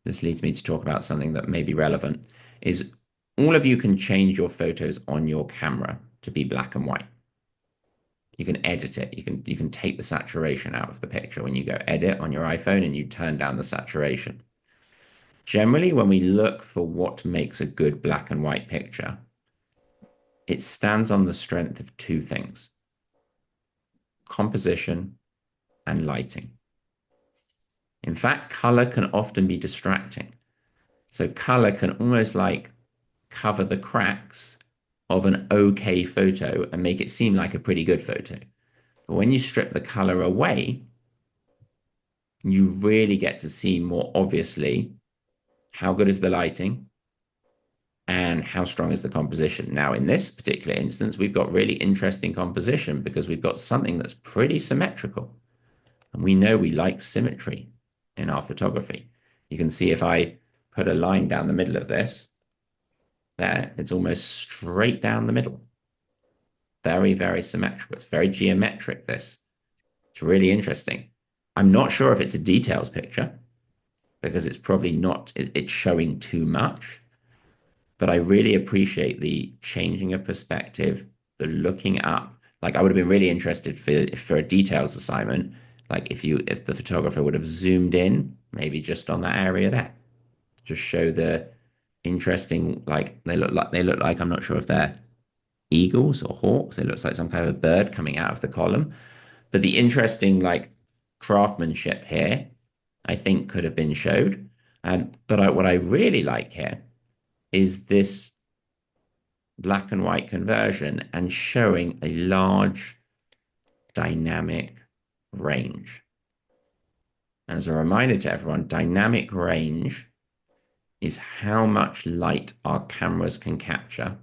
This leads me to talk about something that may be relevant, is all of you can change your photos on your camera to be black and white. You can edit it. You can take the saturation out of the picture when you go edit on your iPhone and you turn down the saturation. Generally, when we look for what makes a good black and white picture, it stands on the strength of two things: composition and lighting. In fact, color can often be distracting. So color can almost like cover the cracks of an okay photo and make it seem like a pretty good photo. But when you strip the color away, you really get to see more obviously how good is the lighting and how strong is the composition. Now, in this particular instance, we've got really interesting composition because we've got something that's pretty symmetrical. And we know we like symmetry in our photography. You can see if I put a line down the middle of this, there, it's almost straight down the middle. Very, very symmetrical. It's very geometric, this. It's really interesting. I'm not sure if it's a details picture because it's probably not, it's showing too much. But I really appreciate the changing of perspective, the looking up. Like I would have been really interested for a details assignment, like if the photographer would have zoomed in, maybe just on that area there, just show the interesting, like they look like I'm not sure if they're eagles or hawks. It looks like some kind of a bird coming out of the column. But the interesting like craftsmanship here, I think could have been showed. But what I really like here is this black and white conversion and showing a large dynamic range. And as a reminder to everyone, dynamic range is how much light our cameras can capture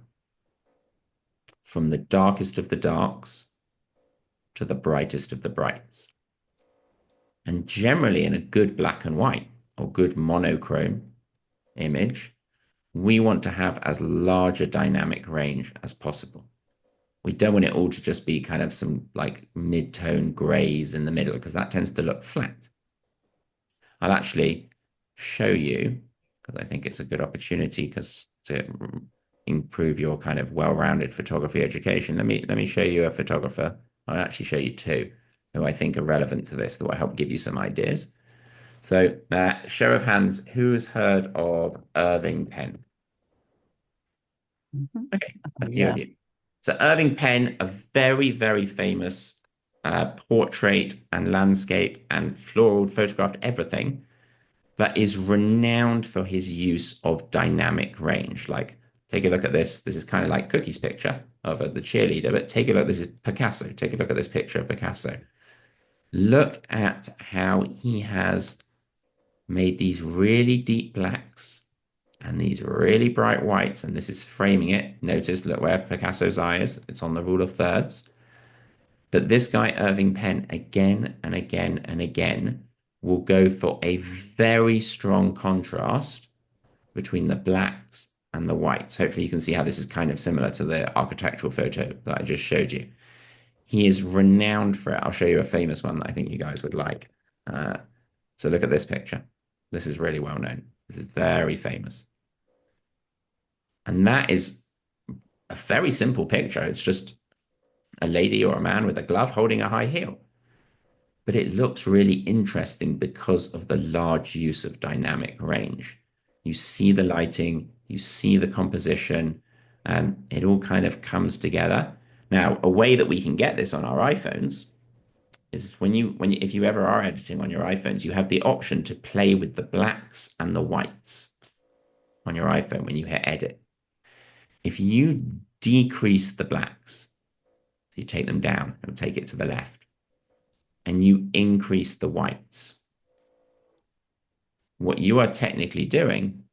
from the darkest of the darks to the brightest of the brights. And generally, in a good black and white or good monochrome image, we want to have as large a dynamic range as possible. We don't want it all to just be kind of some like mid-tone grays in the middle because that tends to look flat. I'll actually show you because I think it's a good opportunity because to improve your kind of well-rounded photography education. Let me show you a photographer. I'll actually show you two who I think are relevant to this that will help give you some ideas. So, show of hands, who's heard of Irving Penn? Okay, a few of you. So Irving Penn, a very, very famous portrait and landscape and floral photographed everything, but is renowned for his use of dynamic range. Like, take a look at this. This is kind of like Cookie's picture of the cheerleader, but take a look. This is Picasso. Take a look at this picture of Picasso. Look at how he has made these really deep blacks and these really bright whites, and this is framing it. Notice, look where Picasso's eye is. It's on the rule of thirds. But this guy, Irving Penn, again and again and again, will go for a very strong contrast between the blacks and the whites. Hopefully you can see how this is kind of similar to the architectural photo that I just showed you. He is renowned for it. I'll show you a famous one that I think you guys would like. So look at this picture. This is really well known. This is very famous. And that is a very simple picture. It's just a lady or a man with a glove holding a high heel. But it looks really interesting because of the large use of dynamic range. You see the lighting, you see the composition, and it all kind of comes together. Now, a way that we can get this on our iPhones is if you ever are editing on your iPhones, you have the option to play with the blacks and the whites on your iPhone when you hit edit. If you decrease the blacks, so you take them down and take it to the left, and you increase the whites, what you are technically doing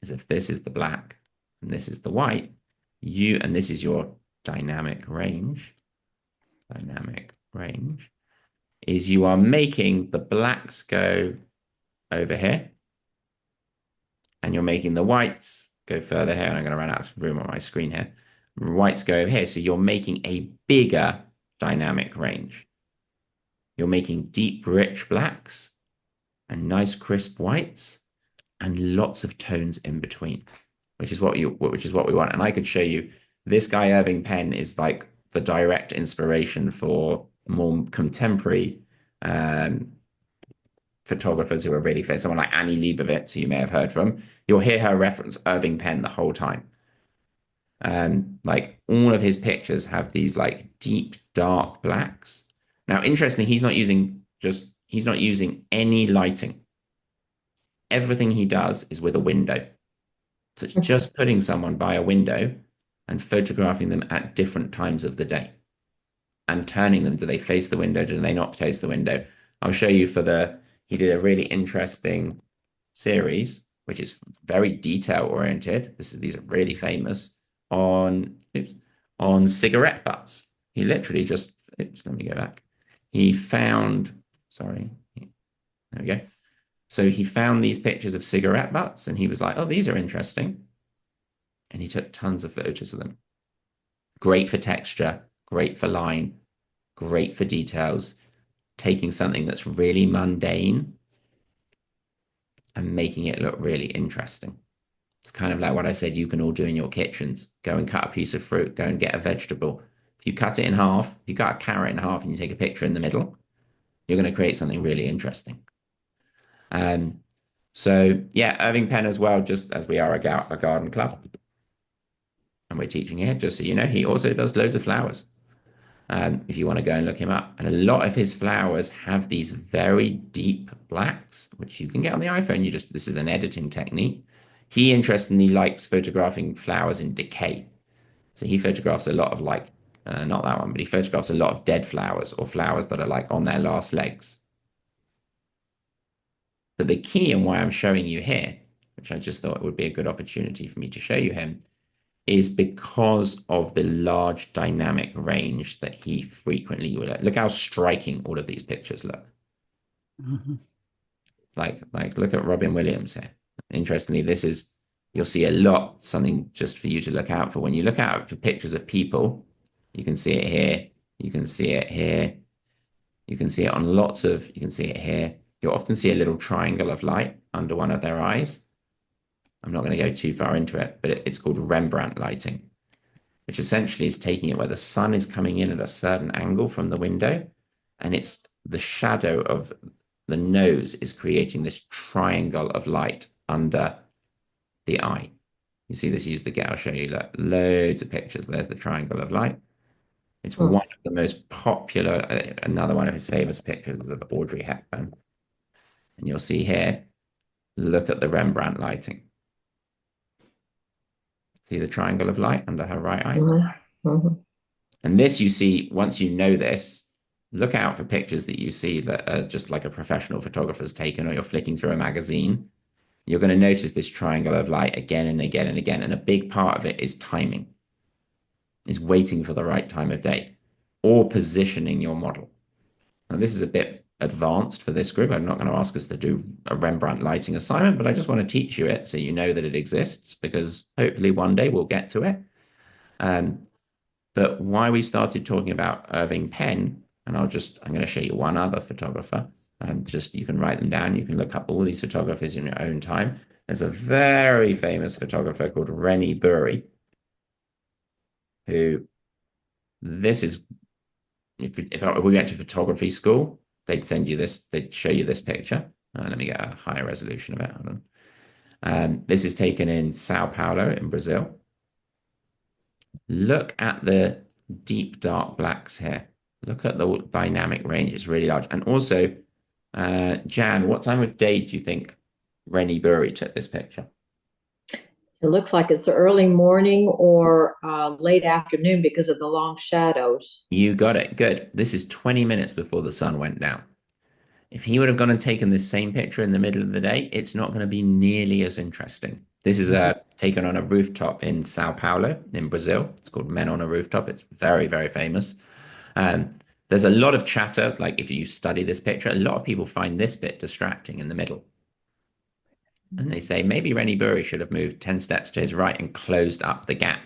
is if this is the black and this is the white, and this is your dynamic range, is you are making the blacks go over here and you're making the whites go further here. And I'm going to run out of room on my screen here. Whites go over here. So you're making a bigger dynamic range. You're making deep, rich blacks and nice, crisp whites and lots of tones in between, which is what we want. And I could show you this guy, Irving Penn, is like the direct inspiration for more contemporary photographers who are really famous. Someone like Annie Leibovitz, who you may have heard from. You'll hear her reference Irving Penn the whole time. Like all of his pictures have these like deep, dark blacks. Now, interestingly, he's not using any lighting. Everything he does is with a window. So it's just putting someone by a window and photographing them at different times of the day and turning them. Do they face the window? Do they not face the window? I'll show you he did a really interesting series, which is very detail oriented. These are really famous on cigarette butts. He literally just, let me go back. He found, sorry, there we go. So he found these pictures of cigarette butts and he was like, oh, these are interesting. And he took tons of photos of them. Great for texture, great for line, great for details, taking something that's really mundane and making it look really interesting. It's kind of like what I said you can all do in your kitchens. Go and cut a piece of fruit, go and get a vegetable. If you cut it in half, if you cut a carrot in half and you take a picture in the middle, you're going to create something really interesting. So yeah, Irving Penn as well, just as we are a garden club. And we're teaching here, just so you know, he also does loads of flowers. If you want to go and look him up. And a lot of his flowers have these very deep blacks, which you can get on the iPhone. This is an editing technique. He interestingly likes photographing flowers in decay. So he photographs a lot of not that one, but he photographs a lot of dead flowers or flowers that are like on their last legs. But the key and why I'm showing you here, which I just thought would be a good opportunity for me to show you him, is because of the large dynamic range that he frequently will. Look how striking all of these pictures look. Mhm. Like look at Robin Williams here. Interestingly, this is you'll see a lot, something just for you to look out for. When you look out for pictures of people, you can see it here, you can see it here, you can see it on lots of, you can see it here. You'll often see a little triangle of light under one of their eyes. I'm not going to go too far into it, but it's called Rembrandt lighting, which essentially is taking it where the sun is coming in at a certain angle from the window, and it's the shadow of the nose is creating this triangle of light under the eye. You see this used again. I'll show you loads of pictures. There's the triangle of light. It's Hmm. one of the most popular, another one of his famous pictures is of Audrey Hepburn. And you'll see here, look at the Rembrandt lighting. See the triangle of light under her right eye? And this you see, once you know this, look out for pictures that you see that are just like a professional photographer's taken, or you're flicking through a magazine. You're going to notice this triangle of light again and again and again. And a big part of it is timing, is waiting for the right time of day or positioning your model. Now, this is a bit advanced for this group. I'm not going to ask us to do a Rembrandt lighting assignment, but I just want to teach you it so you know that it exists, because hopefully one day we'll get to it. But why we started talking about Irving Penn, and I'm going to show you one other photographer. Just you can write them down. You can look up all these photographers in your own time. There's a very famous photographer called Rennie Bury, who this is, if we went to photography school, they'd send you this, they'd show you this picture. Let me get a higher resolution of it. Hold on. This is taken in Sao Paulo in Brazil. Look at the deep dark blacks here. Look at the dynamic range. It's really large. And also, Jan, what time of day do you think Rennie Bury took this picture? It looks like it's early morning or late afternoon because of the long shadows. You got it. Good. This is 20 minutes before the sun went down. If he would have gone and taken this same picture in the middle of the day, it's not going to be nearly as interesting. This is taken on a rooftop in Sao Paulo in Brazil. It's called Men on a Rooftop. It's very, very famous. There's a lot of chatter. Like if you study this picture, a lot of people find this bit distracting in the middle. And they say maybe Rennie Bury should have moved 10 steps to his right and closed up the gap.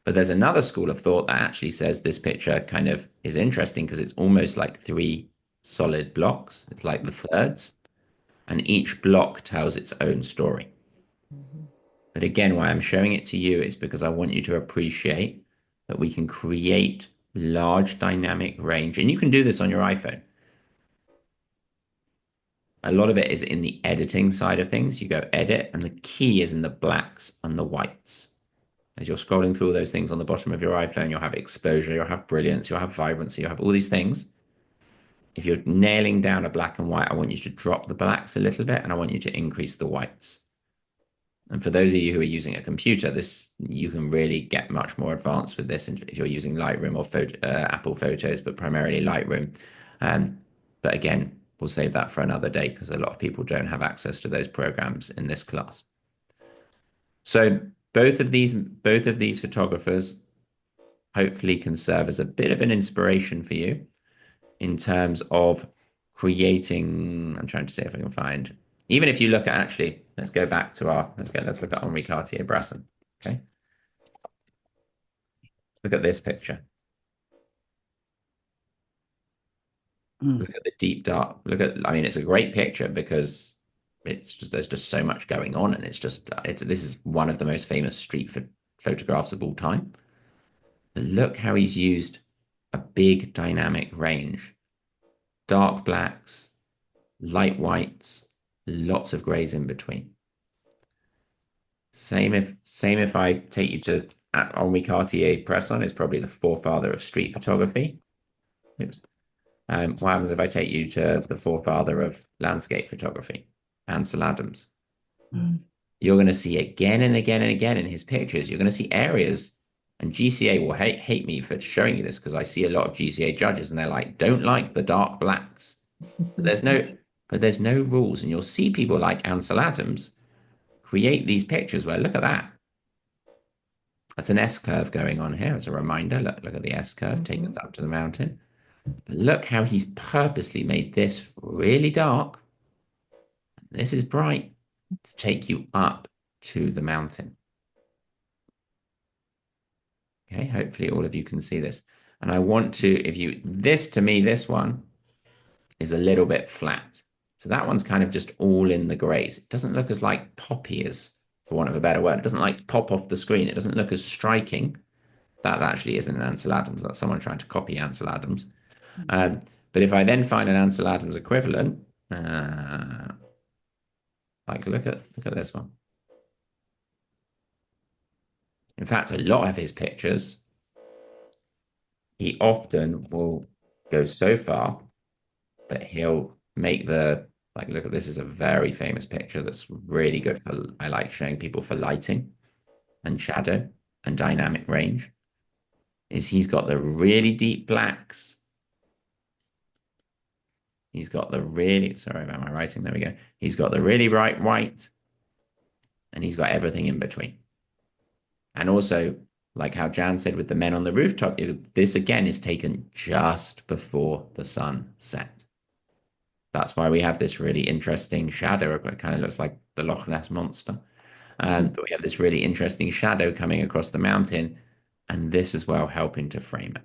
But there's another school of thought that actually says this picture kind of is interesting because it's almost like three solid blocks. It's like the thirds. And each block tells its own story. But again, why I'm showing it to you is because I want you to appreciate that we can create large dynamic range. And you can do this on your iPhone. A lot of it is in the editing side of things. You go edit, and the key is in the blacks and the whites. As you're scrolling through all those things on the bottom of your iPhone, you'll have exposure, you'll have brilliance, you'll have vibrancy, you'll have all these things. If you're nailing down a black and white, I want you to drop the blacks a little bit, and I want you to increase the whites. And for those of you who are using a computer, this you can really get much more advanced with this if you're using Lightroom or Apple Photos, but primarily Lightroom. But again, we'll save that for another day because a lot of people don't have access to those programs in this class. So both of these photographers hopefully can serve as a bit of an inspiration for you in terms of creating. I'm trying to see if I can find. Even if you look at actually, let's go back to let's look at Henri Cartier-Bresson. Okay, look at this picture. Look at the deep dark. I mean, it's a great picture because there's just so much going on, and this is one of the most famous street photographs of all time. But look how he's used a big dynamic range, dark blacks, light whites, lots of grays in between. Same if I take you to Henri Cartier-Bresson is probably the forefather of street photography. Oops. What happens if I take you to the forefather of landscape photography, Ansel Adams? You're going to see again and again and again in his pictures, you're going to see areas, and GCA will hate me for showing you this because I see a lot of GCA judges and they're like, don't like the dark blacks. But but there's no rules. And you'll see people like Ansel Adams create these pictures where, look at that. That's an S curve going on here as a reminder. Look at the S curve, take us up to the mountain. But look how he's purposely made this really dark. This is bright to take you up to the mountain. Okay, hopefully all of you can see this. And I want to, this to me, this one is a little bit flat. So that one's kind of just all in the grays. It doesn't look as like poppy as, for want of a better word. It doesn't like pop off the screen. It doesn't look as striking. That actually isn't an Ansel Adams. That's someone trying to copy Ansel Adams. But if I then find an Ansel Adams equivalent, like look at this one. In fact, a lot of his pictures, he often will go so far that he'll make like, look at this is a very famous picture that's really good for, I like showing people for lighting and shadow and dynamic range, is he's got the really deep blacks. He's got the really, sorry about my writing, there we go. He's got the really bright white, and he's got everything in between. And also, like how Jan said with the men on the rooftop, this again is taken just before the sun set. That's why we have this really interesting shadow. It kind of looks like the Loch Ness Monster. But we have this really interesting shadow coming across the mountain, and this as well helping to frame it.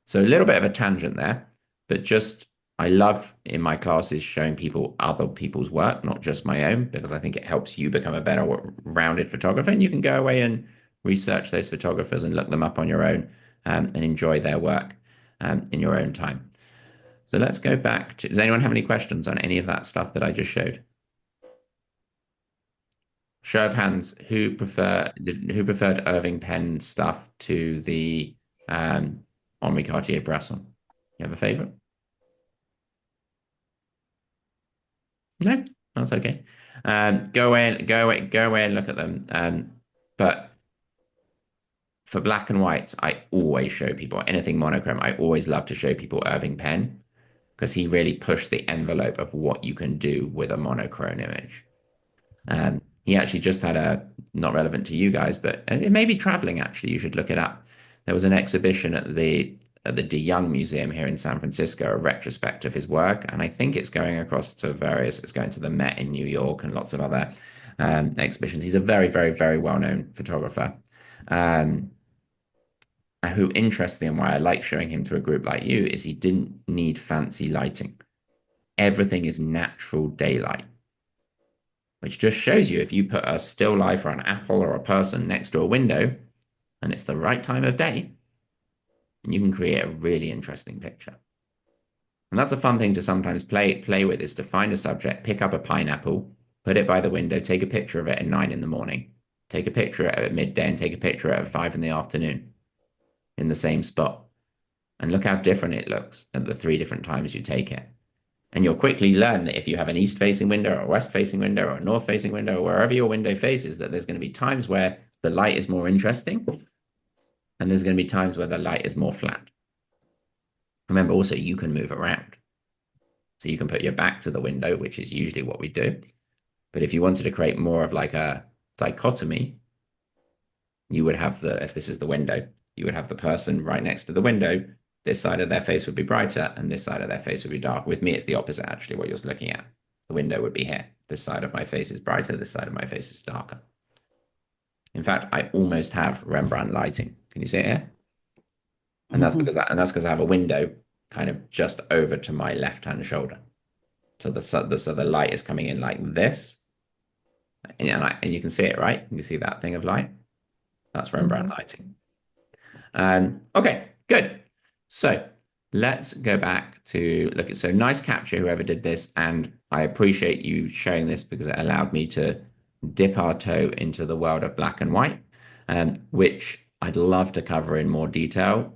So a little bit of a tangent there, but just I love in my classes showing people other people's work, not just my own, because I think it helps you become a better rounded photographer. And you can go away and research those photographers and look them up on your own and enjoy their work in your own time. So let's go back to, does anyone have any questions on any of that stuff that I just showed? Show of hands, who preferred Irving Penn stuff to the Henri Cartier-Bresson? You have a favorite? No, that's okay. Go away and look at them. But for black and whites, I always show people anything monochrome. I always love to show people Irving Penn because he really pushed the envelope of what you can do with a monochrome image. He actually just had not relevant to you guys, but it may be traveling actually. You should look it up. There was an exhibition at the De Young Museum here in San Francisco, a retrospect of his work. And I think it's going across to it's going to the Met in New York and lots of other exhibitions. He's a very, very, very well-known photographer. Who interests me and why I like showing him to a group like you is he didn't need fancy lighting. Everything is natural daylight, which just shows you if you put a still life or an apple or a person next to a window and it's the right time of day, and you can create a really interesting picture. And that's a fun thing to sometimes play with, is to find a subject, pick up a pineapple, put it by the window, take a picture of it at 9 in the morning, take a picture of it at midday, and take a picture of it at 5 in the afternoon in the same spot. And look how different it looks at the 3 different times you take it. And you'll quickly learn that if you have an east-facing window or a west-facing window or a north-facing window, or wherever your window faces, that there's going to be times where the light is more interesting, and there's going to be times where the light is more flat. Remember also, you can move around. So you can put your back to the window, which is usually what we do. But if you wanted to create more of like a dichotomy, you would have if this is the window, you would have the person right next to the window. This side of their face would be brighter, and this side of their face would be dark. With me, it's the opposite, actually, what you're looking at. The window would be here. This side of my face is brighter. This side of my face is darker. In fact, I almost have Rembrandt lighting. Can you see it here? And that's because I have a window kind of just over to my left-hand shoulder. So the light is coming in like this. And you can see it, right? You can see that thing of light. That's Rembrandt lighting. Okay, good. So let's go back to look at, so nice capture, whoever did this. And I appreciate you showing this because it allowed me to dip our toe into the world of black and white, which I'd love to cover in more detail.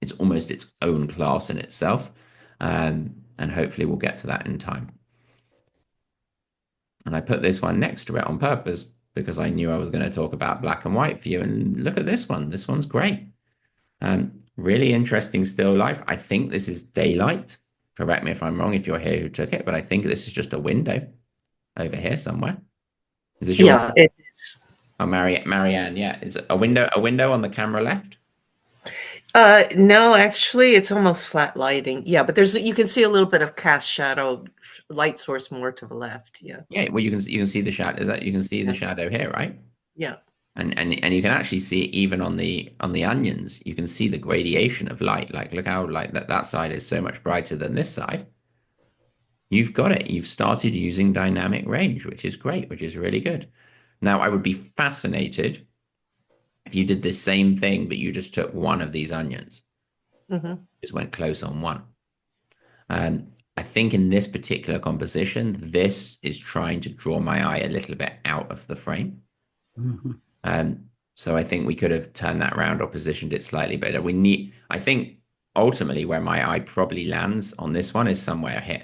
It's almost its own class in itself. And hopefully we'll get to that in time. And I put this one next to it on purpose because I knew I was going to talk about black and white for you. And look at this one. This one's great. Really interesting still life. I think this is daylight. correct me if I'm wrong if you're here who took it, but I think this is just a window over here somewhere. Is this your Yeah, it is. Oh, Marianne, yeah. Is it a window on the camera left? No, actually, it's almost flat lighting. Yeah, but you can see a little bit of cast shadow light source more to the left. Yeah. Yeah, well, you can see the shadow. Is that you can see the Yeah. shadow here, right? Yeah. And you can actually see it even on the onions. You can see the gradation of light. Like, look how like that side is so much brighter than this side. You've got it. You've started using dynamic range, which is great, which is really good. Now, I would be fascinated if you did the same thing, but you just took one of these onions, just went close on one. I think in this particular composition, this is trying to draw my eye a little bit out of the frame. So I think we could have turned that around or positioned it slightly better. I think ultimately where my eye probably lands on this one is somewhere here.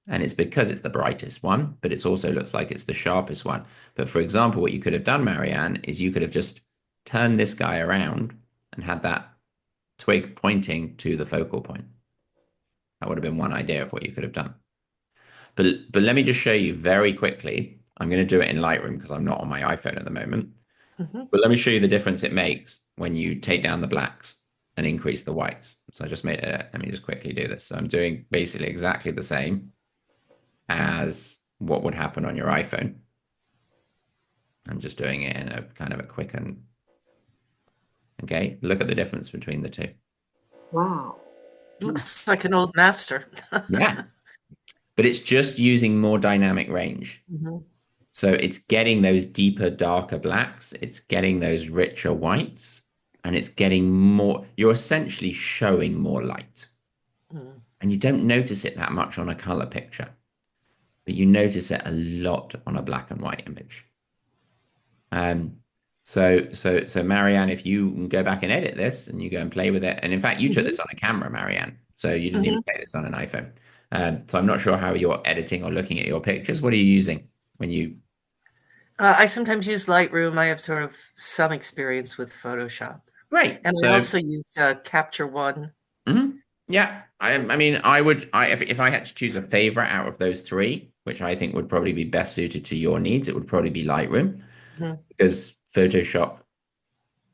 And it's because it's the brightest one, but it also looks like it's the sharpest one. But for example, what you could have done, Marianne, is you could have just turned this guy around and had that twig pointing to the focal point. That would have been one idea of what you could have done. But let me just show you very quickly. I'm going to do it in Lightroom because I'm not on my iPhone at the moment. But let me show you the difference it makes when you take down the blacks and increase the whites. So I just made it. Let me just quickly do this. So I'm doing basically exactly the same as what would happen on your iPhone. I'm just doing it in a kind of a quick and okay. Look at the difference between the two. Wow. Looks like an old master. Yeah. But it's just using more dynamic range. So it's getting those deeper, darker blacks. It's getting those richer whites. And it's getting more, you're essentially showing more light. And you don't notice it that much on a color picture, but you notice it a lot on a black and white image. So Marianne, if you can go back and edit this and you go and play with it, and in fact, you took this on a camera, Marianne, so you didn't even take this on an iPhone. So I'm not sure how you're editing or looking at your pictures. What are you using when you? I sometimes use Lightroom. I have sort of some experience with Photoshop. Great. And I also use Capture One. Yeah. I mean, if I had to choose a favorite out of those three, which I think would probably be best suited to your needs, it would probably be Lightroom because Photoshop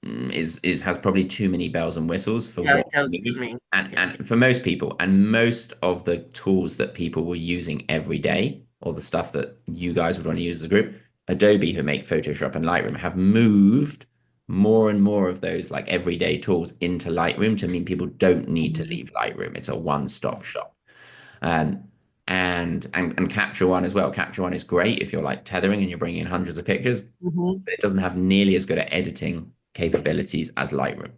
has probably too many bells and whistles for what it does we need. for me. And for most people, and most of the tools that people were using every day, or the stuff that you guys would want to use as a group, Adobe, who make Photoshop and Lightroom, have moved more and more of those like everyday tools into Lightroom to mean people don't need to leave Lightroom. It's a one-stop shop. And Capture One as well. Capture One is great if you're like tethering and you're bringing in hundreds of pictures, but it doesn't have nearly as good at editing capabilities as Lightroom.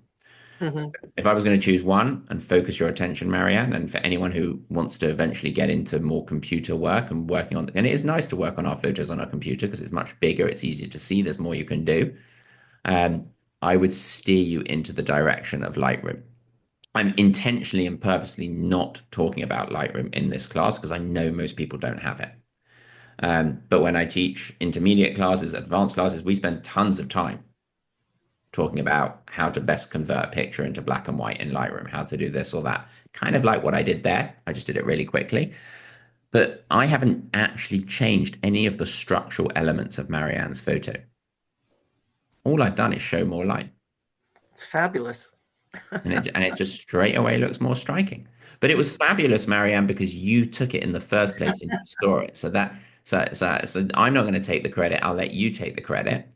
So if I was going to choose one and focus your attention, Marianne, and for anyone who wants to eventually get into more computer work and working on, and it is nice to work on our photos on our computer because it's much bigger, it's easier to see, there's more you can do. I would steer you into the direction of Lightroom. I'm intentionally and purposely not talking about Lightroom in this class because I know most people don't have it. But when I teach intermediate classes, advanced classes, we spend tons of time talking about how to best convert a picture into black and white in Lightroom, how to do this or that. Kind of like what I did there. I just did it really quickly. But I haven't actually changed any of the structural elements of Marianne's photo. All I've done is show more light. It's fabulous. and it just straight away looks more striking. But it was fabulous, Marianne, because you took it in the first place and you saw it. So I'm not going to take the credit. I'll let you take the credit.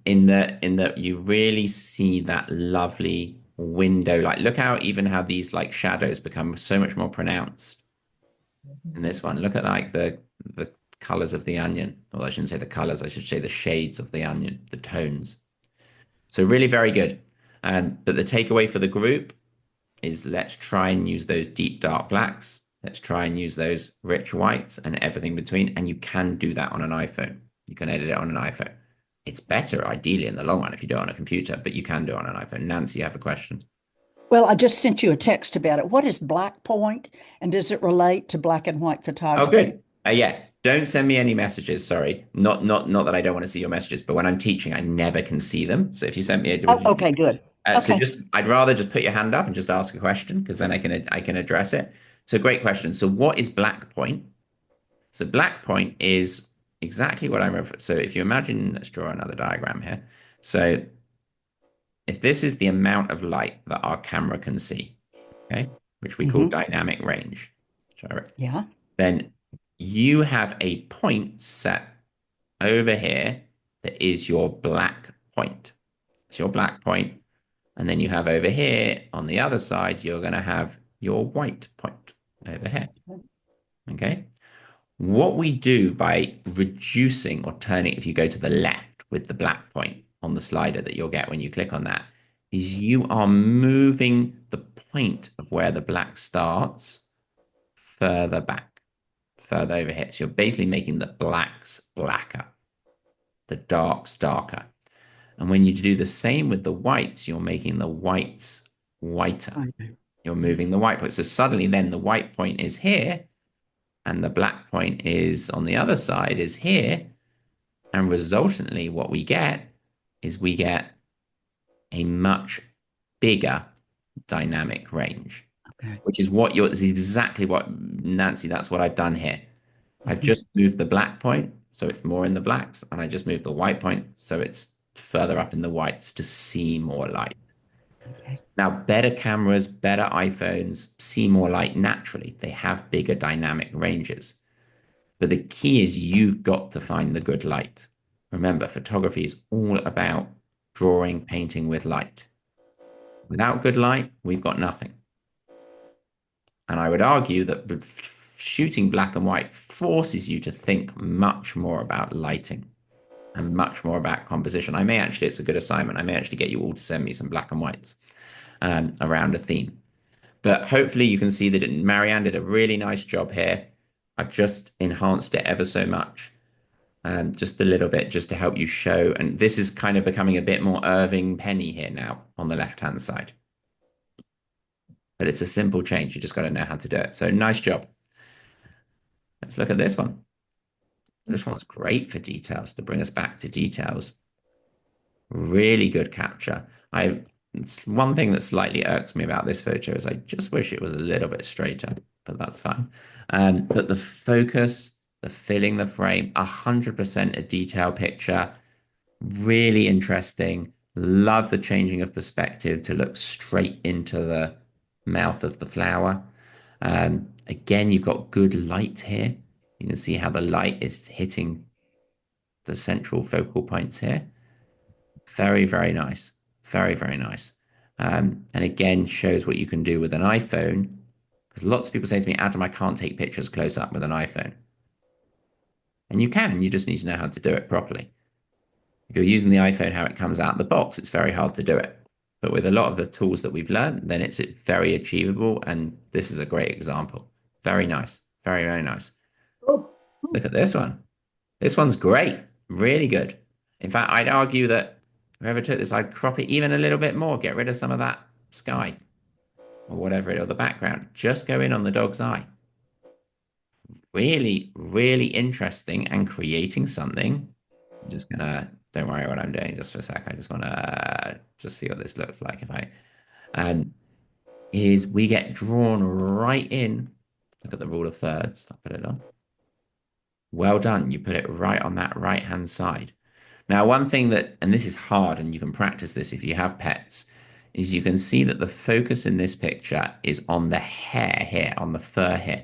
In that you really see that lovely window. Like, look how these like shadows become so much more pronounced in this one. Look at like the colors of the onion. Well, I shouldn't say the colors. I should say the shades of the onion, the tones. So really very good. But the takeaway for the group is let's try and use those deep dark blacks. Let's try and use those rich whites and everything between. And you can do that on an iPhone. You can edit it on an iPhone. It's better, ideally, in the long run if you do it on a computer, but you can do it on an iPhone. Nancy, you have a question? Well, I just sent you a text about it. What is black point, and does it relate to black and white photography? Oh, good. Yeah. Don't send me any messages. Sorry. Not that I don't want to see your messages, but when I'm teaching, I never can see them. So if you send me okay, good. So Okay. just, I'd rather just put your hand up and just ask a question because then I can address it. So great question. So what is black point? So black point is exactly what I remember. So if you imagine, let's draw another diagram here. So if this is the amount of light that our camera can see, okay, which we call Hmm. dynamic range, sorry, Yeah. then you have a point set over here that is your black point. It's your black point. And then you have over here on the other side, you're going to have your white point over here. Okay. What we do by reducing or turning, if you go to the left with the black point on the slider that you'll get when you click on that, is you are moving the point of where the black starts further back, further over here. So you're basically making the blacks blacker, the darks darker. And when you do the same with the whites, you're making the whites whiter. Okay. You're moving the white point. So suddenly then the white point is here and the black point is on the other side is here. And resultantly, what we get is we get a much bigger dynamic range, Okay. which is this is exactly what, Nancy, that's what I've done here. I've Mhm. just moved the black point, so it's more in the blacks, and I just moved the white point, so it's further up in the whites to see more light. Okay. Now, better cameras, better iPhones see more light naturally. They have bigger dynamic ranges. But the key is you've got to find the good light. Remember, photography is all about drawing, painting with light. Without good light, we've got nothing. And I would argue that shooting black and white forces you to think much more about lighting and much more about composition. It's a good assignment. I may actually get you all to send me some black and whites around a theme. But hopefully you can see that Marianne did a really nice job here. I've just enhanced it ever so much, just a little bit, just to help you show. And this is kind of becoming a bit more Irving Penny here now on the left-hand side. But it's a simple change. You just got to know how to do it. So nice job. Let's look at this one. This one's great for details, to bring us back to details. Really good capture. It's one thing that slightly irks me about this photo is I just wish it was a little bit straighter, but that's fine. But the focus, the filling the frame, 100% a detail picture. Really interesting. Love the changing of perspective to look straight into the mouth of the flower. Again, you've got good light here. You can see how the light is hitting the central focal points here. Very, very nice. Very, very nice. And again, shows what you can do with an iPhone. Because lots of people say to me, Adam, I can't take pictures close up with an iPhone. And you can, you just need to know how to do it properly. If you're using the iPhone, how it comes out of the box, it's very hard to do it. But with a lot of the tools that we've learned, then it's very achievable. And this is a great example. Very nice. Very, very nice. Oh, Look at this one. This one's great. Really good. In fact, I'd argue that whoever took this, I'd crop it even a little bit more, get rid of some of that sky or whatever it or the background. Just go in on the dog's eye. Really, really interesting and creating something. I'm just gonna, don't worry what I'm doing just for a sec. I just wanna just see what this looks like if um is we get drawn right in. Look at the rule of thirds. I'll put it on. Well done. You put it right on that right hand side. Now, one thing that, and this is hard, and you can practice this if you have pets, is you can see that the focus in this picture is on the hair here, on the fur here.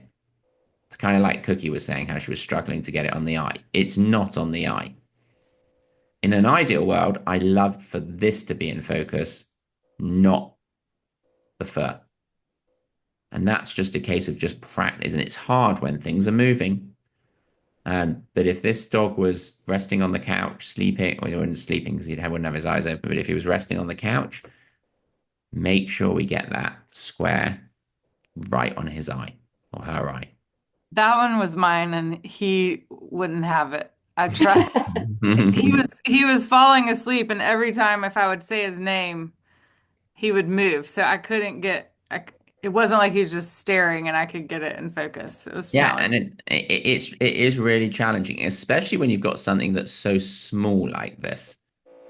It's kind of like Cookie was saying how she was struggling to get it on the eye. It's not on the eye. In an ideal world, I love for this to be in focus, not the fur. And that's just a case of just practice. And it's hard when things are moving. But if this dog was resting on the couch, sleeping, well, he wasn't sleeping because he wouldn't have his eyes open, but if he was resting on the couch, make sure we get that square right on his eye or her eye. That one was mine, and he wouldn't have it. I tried. He was falling asleep, and every time if I would say his name, he would move. So I couldn't get. It wasn't like he was just staring, and I could get it in focus. It was Yeah, and challenging. it is really challenging, especially when you've got something that's so small like this.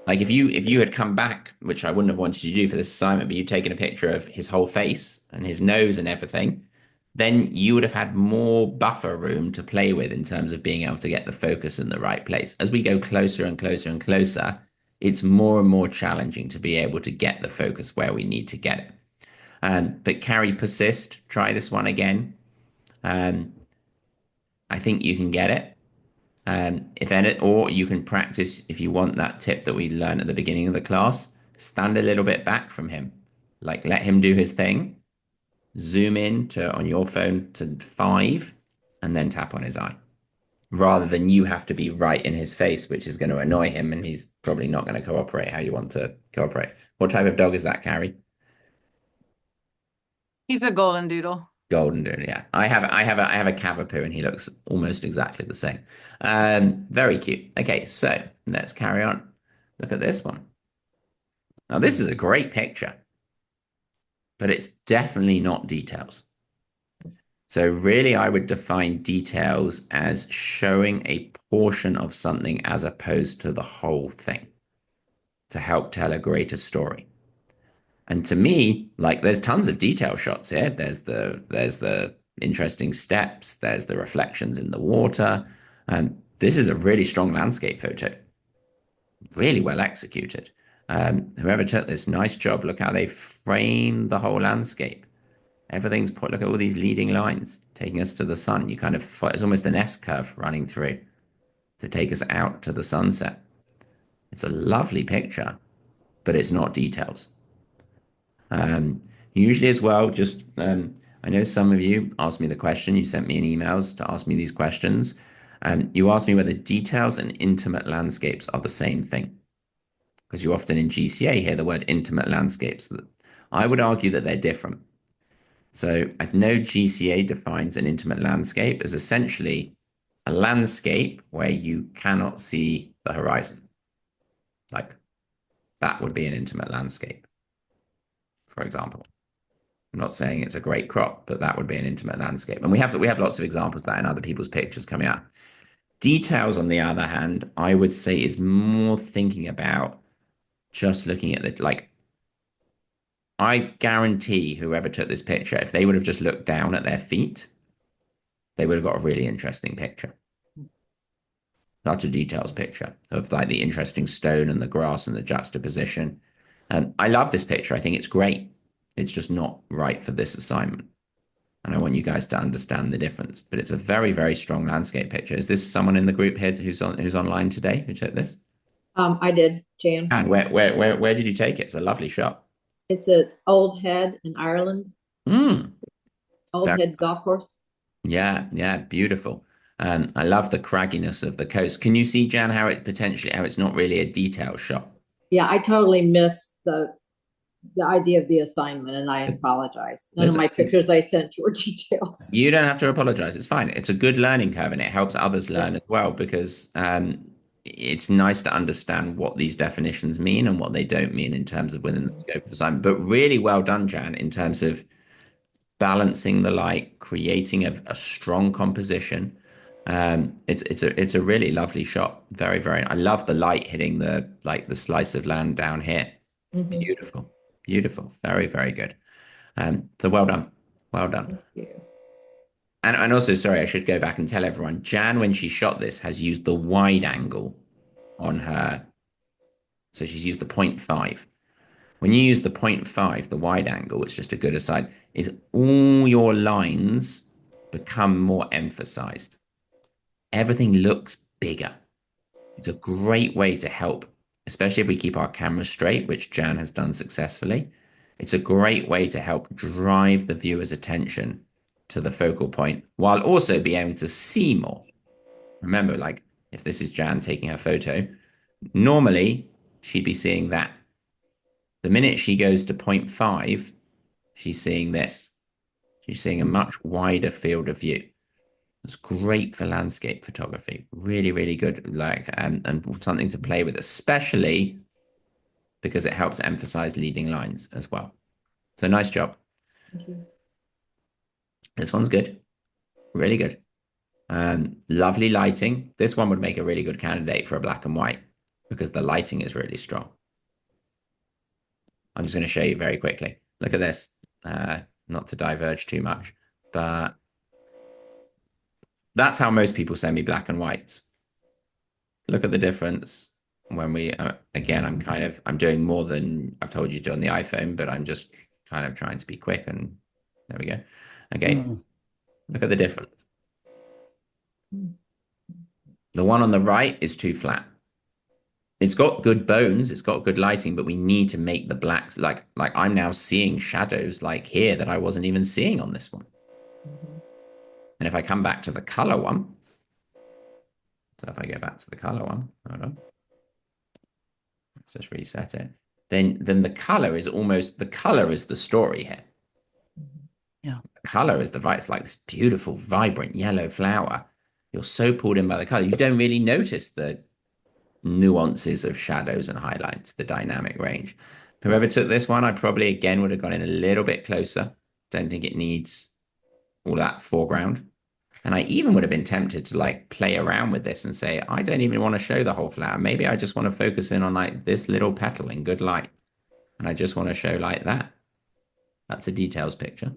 Like if you had come back, which I wouldn't have wanted you to do for this assignment, but you'd taken a picture of his whole face and his nose and everything, then you would have had more buffer room to play with in terms of being able to get the focus in the right place. As we go closer and closer and closer, it's more and more challenging to be able to get the focus where we need to get it. But carry persist. Try this one again. Um, I think you can get it. If any, or you can practice if you want that tip that we learned at the beginning of the class. Stand a little bit back from him, like let him do his thing. Zoom in to on your phone to 5, and then tap on his eye, rather than you have to be right in his face, which is going to annoy him, and he's probably not going to cooperate how you want to cooperate. What type of dog is that, Carrie? He's a golden doodle. Golden doodle, yeah. I have a Cavapoo, and he looks almost exactly the same. Very cute. Okay, so let's carry on. Look at this one. Now, this is a great picture, but it's definitely not details. So really, I would define details as showing a portion of something as opposed to the whole thing to help tell a greater story. And to me, like there's tons of detail shots here. There's the interesting steps, there's the reflections in the water. And this is a really strong landscape photo, really well executed. Whoever took this, nice job. Look how they frame the whole landscape. Everything's put, look at all these leading lines taking us to the sun. You kind of, it's almost an S curve running through to take us out to the sunset. It's a lovely picture, but it's not details. Usually as well, just I know some of you asked me the question, you sent me an emails to ask me these questions. You asked me whether details and intimate landscapes are the same thing, because you often in GCA hear the word intimate landscapes. I would argue that they're different. So I know GCA defines an intimate landscape as essentially a landscape where you cannot see the horizon. Like that would be an intimate landscape, for example. I'm not saying it's a great crop, but that would be an intimate landscape. And we have lots of examples of that in other people's pictures coming out. Details, on the other hand, I would say is more thinking about just looking at the like I guarantee whoever took this picture, if they would have just looked down at their feet, they would have got a really interesting picture. Such a details picture of like the interesting stone and the grass and the juxtaposition. And I love this picture. I think it's great. It's just not right for this assignment. And I want you guys to understand the difference. But it's a very, very strong landscape picture. Is this someone in the group here who's online today who took this? I did, Jan. And where did you take it? It's a lovely shot. It's at Old Head in Ireland. Mm, Old very Head nice. Golf Course. Yeah, beautiful. I love the cragginess of the coast. Can you see, Jan, how it's not really a detail shot? Yeah, I totally missed the idea of the assignment, and I apologize. None of my pictures I sent you were details. You don't have to apologize. It's fine. It's a good learning curve, and it helps others learn as well because it's nice to understand what these definitions mean and what they don't mean in terms of within the scope of assignment. But really well done, Jan, in terms of balancing the light, creating a strong composition. It's a really lovely shot. Very, very. I love the light hitting the slice of land down here. It's beautiful, beautiful. Very, very good. So well done, well done. Thank you. And also, sorry, I should go back and tell everyone. Jan, when she shot this, has used the wide angle on her. So she's used the 0.5. When you use the 0.5, the wide angle, it's just a good aside, is all your lines become more emphasized. Everything looks bigger. It's a great way to help, especially if we keep our camera straight, which Jan has done successfully. It's a great way to help drive the viewer's attention to the focal point while also being able to see more. Remember, like if this is Jan taking her photo, normally she'd be seeing that. The minute she goes to 0.5, she's seeing this. She's seeing a much wider field of view. It's great for landscape photography. Really, really good. Like and something to play with, especially because it helps emphasize leading lines as well. So nice job. Thank you. This one's good. Really good. Lovely lighting. This one would make a really good candidate for a black and white because the lighting is really strong. I'm just going to show you very quickly. Look at this. Not to diverge too much, but that's how most people send me black and whites. Look at the difference when we, again, I'm doing more than I've told you to do on the iPhone, but I'm just kind of trying to be quick, and there we go. Okay, look at the difference. The one on the right is too flat. It's got good bones, it's got good lighting, but we need to make the blacks like I'm now seeing shadows like here that I wasn't even seeing on this one. And if I come back to the color one, so if I go back to the color one, hold on. Let's just reset it. Then the color is the story here. Yeah. The color is the right. It's like this beautiful, vibrant yellow flower. You're so pulled in by the color. You don't really notice the nuances of shadows and highlights, the dynamic range. Whoever took this one, I probably again would have gone in a little bit closer. Don't think it needs all that foreground. And I even would have been tempted to like play around with this and say, I don't even want to show the whole flower. Maybe I just want to focus in on like this little petal in good light. And I just want to show like that. That's a details picture.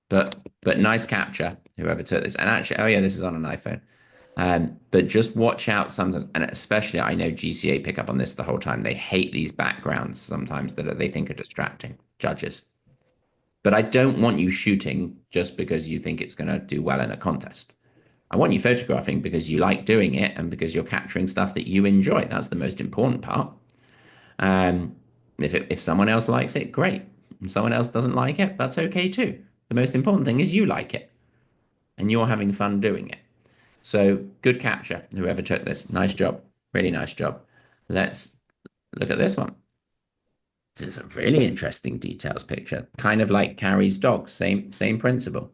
But nice capture, whoever took this. And actually, oh yeah, this is on an iPhone. But just watch out sometimes, and especially I know GCA pick up on this the whole time. They hate these backgrounds sometimes that they think are distracting, judges. But I don't want you shooting just because you think it's going to do well in a contest. I want you photographing because you like doing it and because you're capturing stuff that you enjoy. That's the most important part. If someone else likes it, great. If someone else doesn't like it, that's okay too. The most important thing is you like it and you're having fun doing it. So good capture, whoever took this. Nice job. Really nice job. Let's look at this one. This is a really interesting details picture. Kind of like Carrie's dog. Same principle.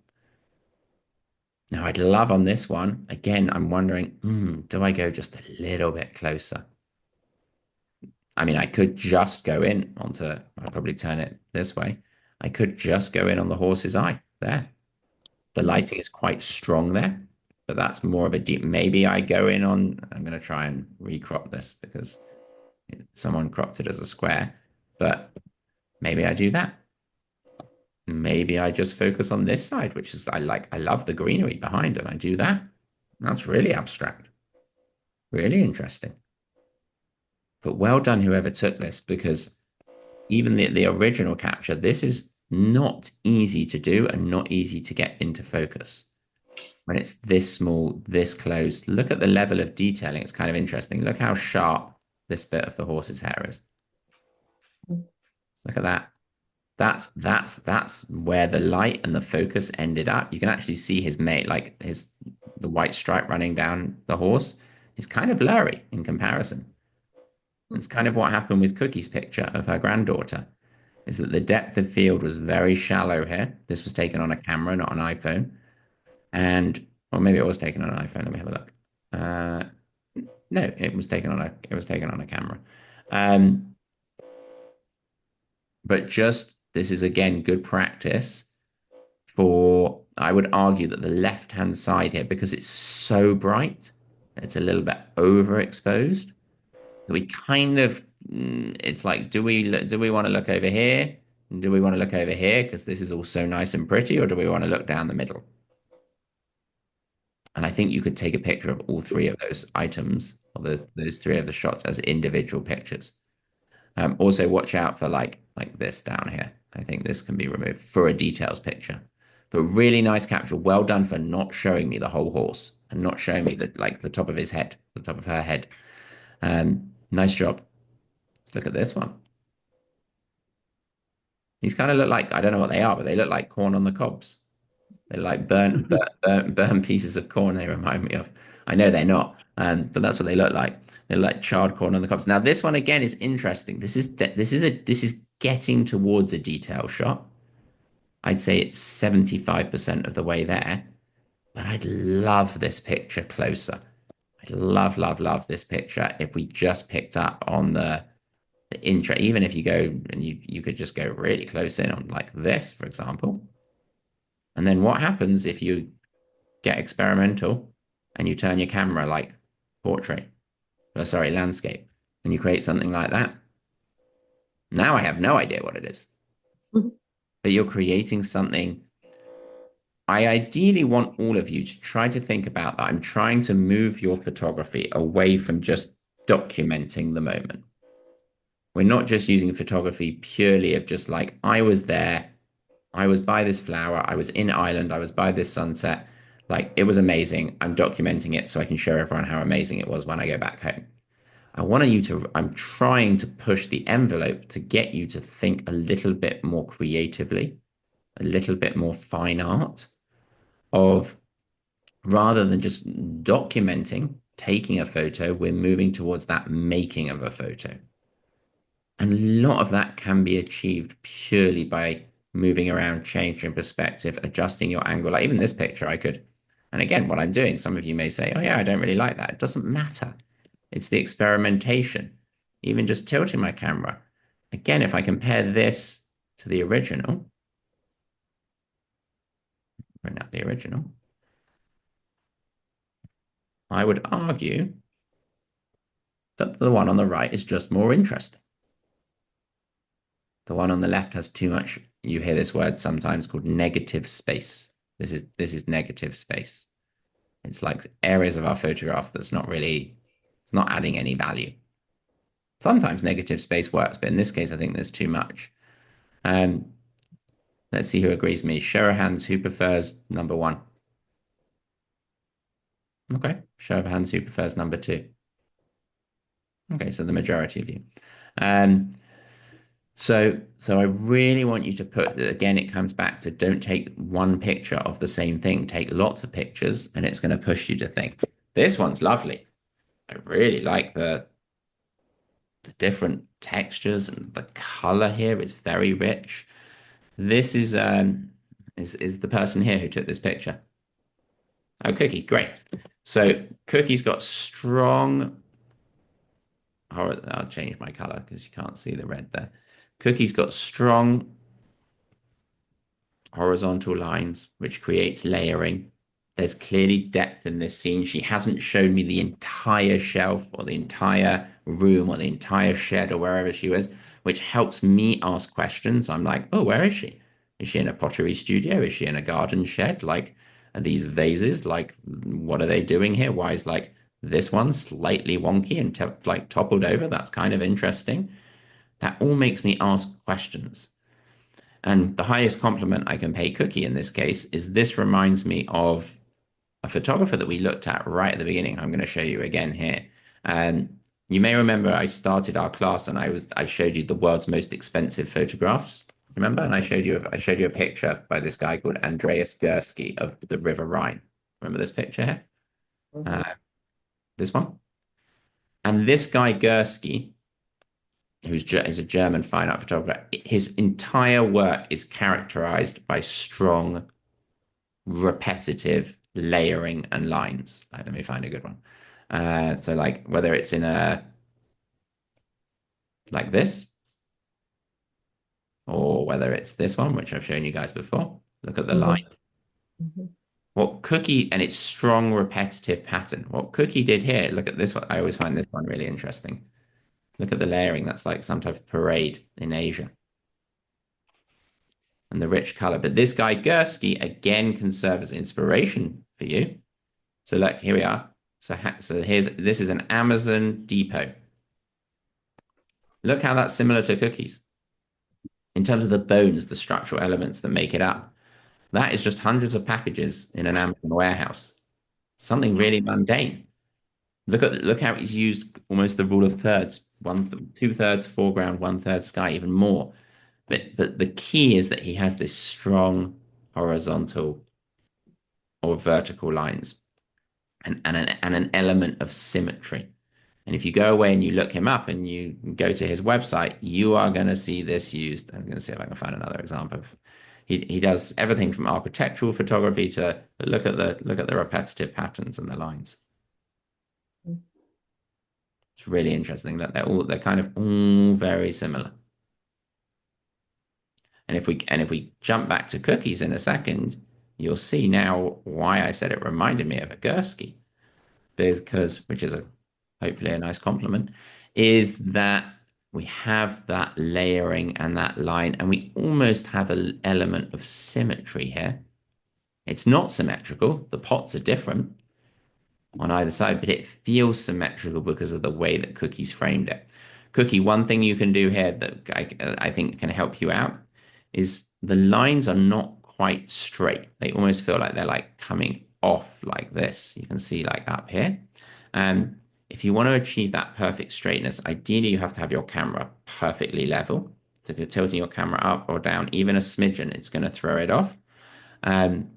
Now I'd love on this one. Again, I'm wondering, do I go just a little bit closer? I mean, I could just go in onto, I'll probably turn it this way. I could just go in on the horse's eye there. The lighting is quite strong there, but that's more of a deep, maybe I go in on, I'm going to try and recrop this because someone cropped it as a square, but maybe I do that. Maybe I just focus on this side, which is, I love the greenery behind, and I do that. That's really abstract. Really interesting. But well done, whoever took this, because even the original capture, this is not easy to do and not easy to get into focus. When it's this small, this close, look at the level of detailing. It's kind of interesting. Look how sharp this bit of the horse's hair is. Look at that. That's where the light and the focus ended up. You can actually see his mate, like the white stripe running down the horse is kind of blurry in comparison. It's kind of what happened with Cookie's picture of her granddaughter, is that the depth of field was very shallow here. This was taken on a camera, not an iPhone. And, or maybe it was taken on an iPhone. Let me have a look. No, it was taken on a camera. But just, this is again good practice for, I would argue that the left-hand side here, because it's so bright, it's a little bit overexposed. We kind of, it's like, do we want to look over here? Do we want to look over here because this is all so nice and pretty, or do we want to look down the middle? And I think you could take a picture of all three of those items, or those three of the shots as individual pictures. Also, watch out for like this down here. I think this can be removed for a details picture. But really nice capture. Well done for not showing me the whole horse and not showing me the top of his head, the top of her head. Nice job. Let's look at this one. These kind of look like, I don't know what they are, but they look like corn on the cobs. They're like burnt pieces of corn, they remind me of. I know they're not, but that's what they look like. They're like charred corn on the cobs. Now, this one again is interesting. This is getting towards a detail shot. I'd say it's 75% of the way there, but I'd love this picture closer. I'd love this picture if we just picked up on the intro, even if you go and you could just go really close in on like this, for example. And then what happens if you get experimental and you turn your camera like portrait? sorry, landscape, and you create something like that. Now I have no idea what it is, Mhm. but you're creating something. I ideally want all of you to try to think about that. I'm trying to move your photography away from just documenting the moment. We're not just using photography purely of just like, I was there, I was by this flower, I was in Ireland, I was by this sunset. Like, it was amazing. I'm documenting it so I can show everyone how amazing it was when I go back home. I'm trying to push the envelope to get you to think a little bit more creatively, a little bit more fine art of rather than just documenting, taking a photo, we're moving towards that making of a photo. And a lot of that can be achieved purely by moving around, changing perspective, adjusting your angle. Like even this picture, I could, and again, what I'm doing, some of you may say, oh, yeah, I don't really like that. It doesn't matter. It's the experimentation. Even just tilting my camera. Again, if I compare this to the original, bring up the original, I would argue that the one on the right is just more interesting. The one on the left has too much. You hear this word sometimes called negative space. This is negative space. It's like areas of our photograph that's not really, it's not adding any value. Sometimes negative space works, but in this case, I think there's too much. Um, let's see who agrees with me. Show of hands, who prefers number one? Okay. Show of hands, who prefers number two? Okay, so the majority of you. Um, so I really want you to put, again, it comes back to don't take one picture of the same thing. Take lots of pictures, and it's going to push you to think, this one's lovely. I really like the different textures and the color here is very rich. This is the person here who took this picture. Oh, Cookie, great. So Cookie's got strong. Oh, I'll change my color because you can't see the red there. Cookie's got strong horizontal lines, which creates layering. There's clearly depth in this scene. She hasn't shown me the entire shelf or the entire room or the entire shed or wherever she was, which helps me ask questions. I'm like, oh, where is she? Is she in a pottery studio? Is she in a garden shed? Like, are these vases? Like, what are they doing here? Why is like this one slightly wonky and like toppled over? That's kind of interesting. That all makes me ask questions. And the highest compliment I can pay Cookie in this case is this reminds me of a photographer that we looked at right at the beginning. I'm going to show you again here. And you may remember I started our class and I showed you the world's most expensive photographs. Remember? And I showed you a picture by this guy called Andreas Gursky of the River Rhine. Remember this picture here? This one? And this guy Gursky is a German fine art photographer. His entire work is characterized by strong, repetitive layering and lines. Like, let me find a good one. So like whether it's in a like this, or whether it's this one, which I've shown you guys before. Look at the line. What Cookie, and it's strong, repetitive pattern. What Cookie did here, look at this one. I always find this one really interesting. Look at the layering. That's like some type of parade in Asia. And the rich color. But this guy Gursky again can serve as inspiration for you. So look, here we are. So this is an Amazon depot. Look how that's similar to Cookies in terms of the bones, the structural elements that make it up. That is just hundreds of packages in an Amazon warehouse. Something really mundane. Look how he's used almost the rule of thirds. 2/3 foreground, 1/3 sky, even more. But the key is that he has this strong horizontal or vertical lines and an element of symmetry. And if you go away and you look him up and you go to his website, you are going to see this used. I'm going to see if I can find another example of. He does everything from architectural photography to look at the repetitive patterns and the lines. It's really interesting that they're kind of all very similar. And if we jump back to Cookies in a second, you'll see now why I said it reminded me of a Gursky, because which is hopefully a nice compliment, is that we have that layering and that line, and we almost have an element of symmetry here. It's not symmetrical. The pots are different on either side, but it feels symmetrical because of the way that Cookie's framed it. Cookie, one thing you can do here that I think can help you out is the lines are not quite straight. They almost feel like they're like coming off like this. You can see like up here. And if you want to achieve that perfect straightness, ideally you have to have your camera perfectly level. So if you're tilting your camera up or down, even a smidgen, it's going to throw it off. Um,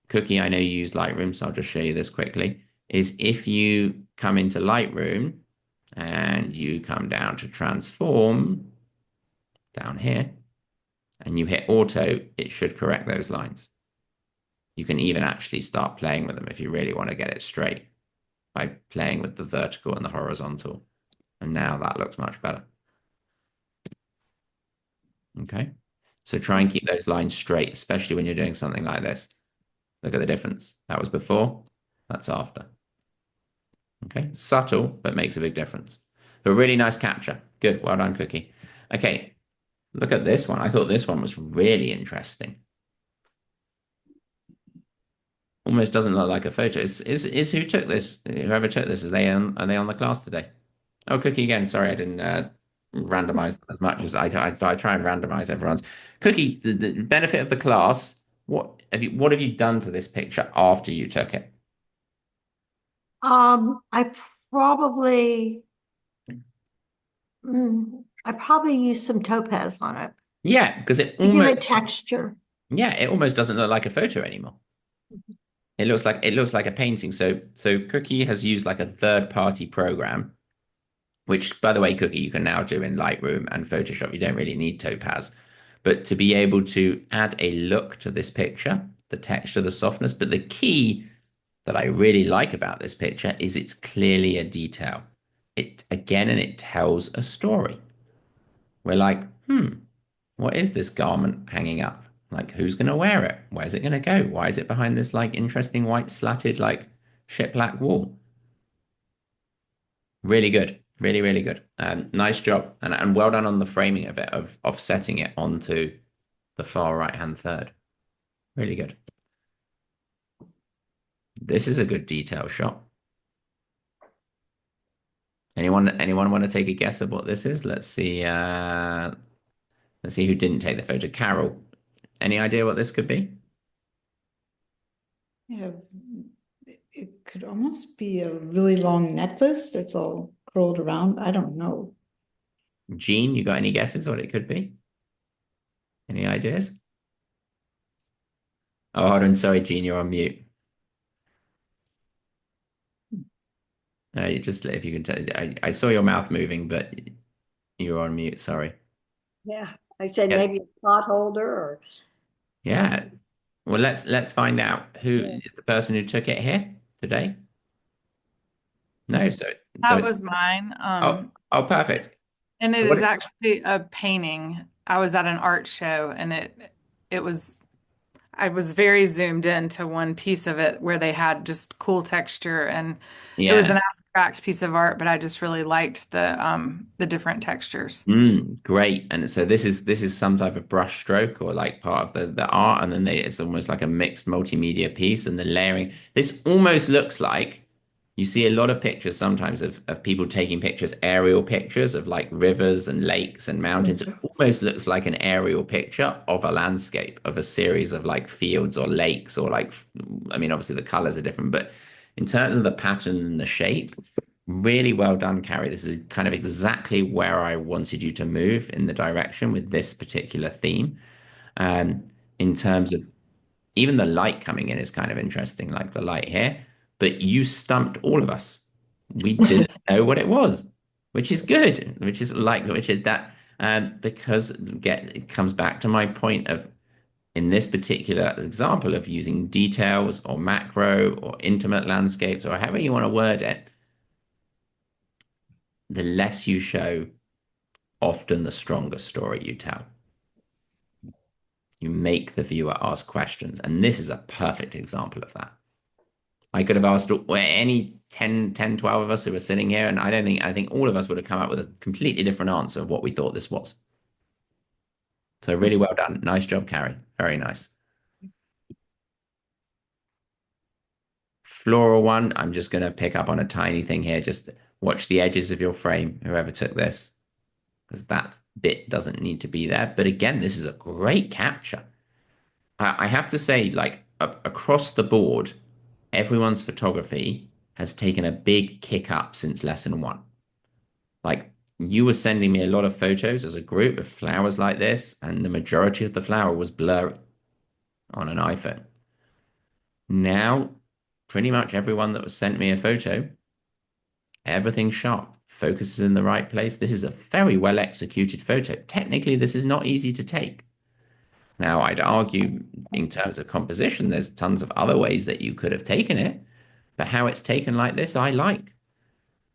Cookie, I know you use Lightroom, so I'll just show you this quickly, is if you come into Lightroom and you come down to transform down here and you hit auto, it should correct those lines. You can even actually start playing with them if you really want to get it straight by playing with the vertical and the horizontal. And now that looks much better. Okay. So try and keep those lines straight, especially when you're doing something like this. Look at the difference. That was before, that's after. Okay, subtle, but makes a big difference. But really nice capture. Good, well done, Cookie. Okay, look at this one. I thought this one was really interesting. Almost doesn't look like a photo. Is who took this? Whoever took this, are they on the class today? Oh, Cookie again. Sorry, I didn't randomize them as much as I try and randomize everyone's. Cookie, the benefit of the class. What have you done to this picture after you took it? I probably, I probably used some topaz on it Yeah, because it to give it almost texture. it almost doesn't look like a photo anymore. It looks like a painting. So Cookie has used like a third-party program, which by the way, Cookie, you can now do in Lightroom and Photoshop. You don't really need Topaz. But to be able to add a look to this picture, the texture, the softness, but the key that I really like about this picture is it's clearly a detail. It again, and it tells a story. We're like, what is this garment hanging up? Like, who's going to wear it? Where's it going to go? Why is it behind this like interesting white slatted like shiplap wall? Really good. Really, really good. Nice job. And well done on the framing of it, of offsetting it onto the far right-hand third. Really good. This is a good detail shot. Anyone want to take a guess of what this is? Let's see. Let's see who didn't take the photo. Carol, any idea what this could be? Yeah, it could almost be a really long necklace that's all curled around. I don't know. Jean, you got any guesses what it could be? Any ideas? Oh, hold on. Sorry, Jean, you're on mute. You just if you can tell, I saw your mouth moving, but you're on mute. Sorry. Yeah, I said Yeah. maybe a pot holder or. Yeah. Well, let's find out who is the person who took it here today. No, so That it's was mine. oh perfect. And it So what is actually a painting. I was at an art show and it was I was very zoomed into one piece of it where they had just cool texture and it was yeah. an abstract piece of art, but I just really liked the different textures. Great. And so this is some type of brush stroke or like part of the art, and then it's almost like a mixed multimedia piece and the layering. This almost looks like you see a lot of pictures sometimes of people taking pictures, aerial pictures of like rivers and lakes and mountains. It almost looks like an aerial picture of a landscape, of a series of like fields or lakes or like, I mean, obviously the colors are different, but in terms of the pattern and the shape, really well done, Carrie. This is kind of exactly where I wanted you to move in the direction with this particular theme. In terms of even the light coming in is kind of interesting, like the light here, but you stumped all of us. We didn't know what it was, which is good, which is that, because it comes back to my point of in this particular example of using details or macro or intimate landscapes or however you want to word it, the less you show, often the stronger story you tell. You make the viewer ask questions, and this is a perfect example of that. I could have asked any 12 of us who were sitting here, and I think all of us would have come up with a completely different answer of what we thought this was. So really well done. Nice job, Carrie. Very nice. Floral one, I'm just going to pick up on a tiny thing here. Just watch the edges of your frame, whoever took this, because that bit doesn't need to be there. But again, this is a great capture. I have to say, like across the board, everyone's photography has taken a big kick up since lesson one. Like you were sending me a lot of photos as a group of flowers like this, and the majority of the flower was blurry on an iPhone. Now, pretty much everyone that was sent me a photo, everything's sharp, focus is in the right place. This is a very well executed photo. Technically, this is not easy to take. Now, I'd argue in terms of composition, there's tons of other ways that you could have taken it, but how it's taken like this, I like.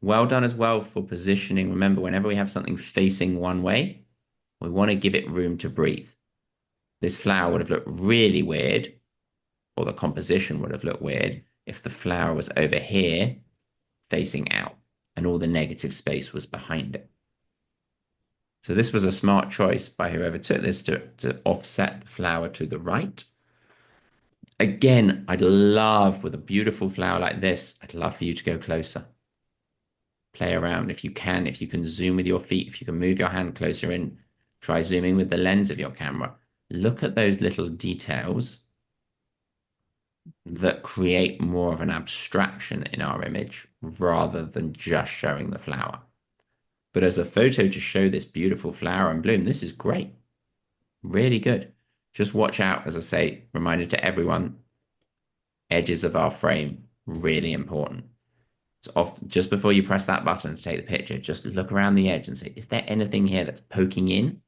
Well done as well for positioning. Remember, whenever we have something facing one way, we want to give it room to breathe. This flower would have looked really weird, or the composition would have looked weird if the flower was over here facing out and all the negative space was behind it. So this was a smart choice by whoever took this to offset the flower to the right. Again, I'd love, with a beautiful flower like this, I'd love for you to go closer. Play around if you can zoom with your feet, if you can move your hand closer in, try zooming with the lens of your camera. Look at those little details that create more of an abstraction in our image rather than just showing the flower. But as a photo to show this beautiful flower and bloom, this is great. Really good. Just watch out, as I say, reminder to everyone, edges of our frame, really important. So often, just before you press that button to take the picture, just look around the edge and say, is there anything here that's poking in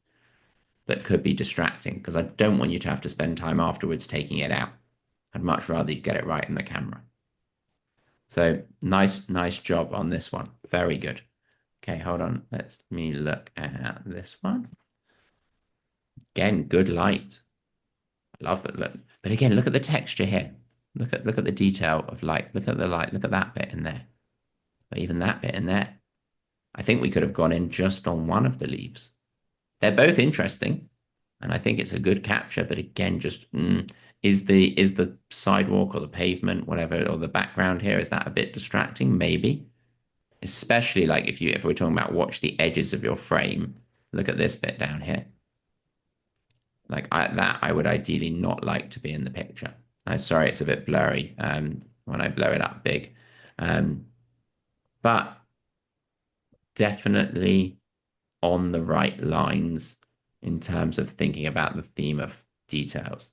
that could be distracting? Because I don't want you to have to spend time afterwards taking it out. I'd much rather you get it right in the camera. So nice job on this one. Very good. Okay, hold on. Let me look at this one. Again, good light. I love that look. But again, look at the texture here. Look at the detail of light. Look at the light. Look at that bit in there. Or even that bit in there. I think we could have gone in just on one of the leaves. They're both interesting, and I think it's a good capture. But again, just is the sidewalk or the pavement, whatever, or the background here, is that a bit distracting? Maybe. Especially like if we're talking about watch the edges of your frame. Look at this bit down here. Like that, I would ideally not like to be in the picture. I'm sorry, it's a bit blurry when I blow it up big. But definitely on the right lines in terms of thinking about the theme of details.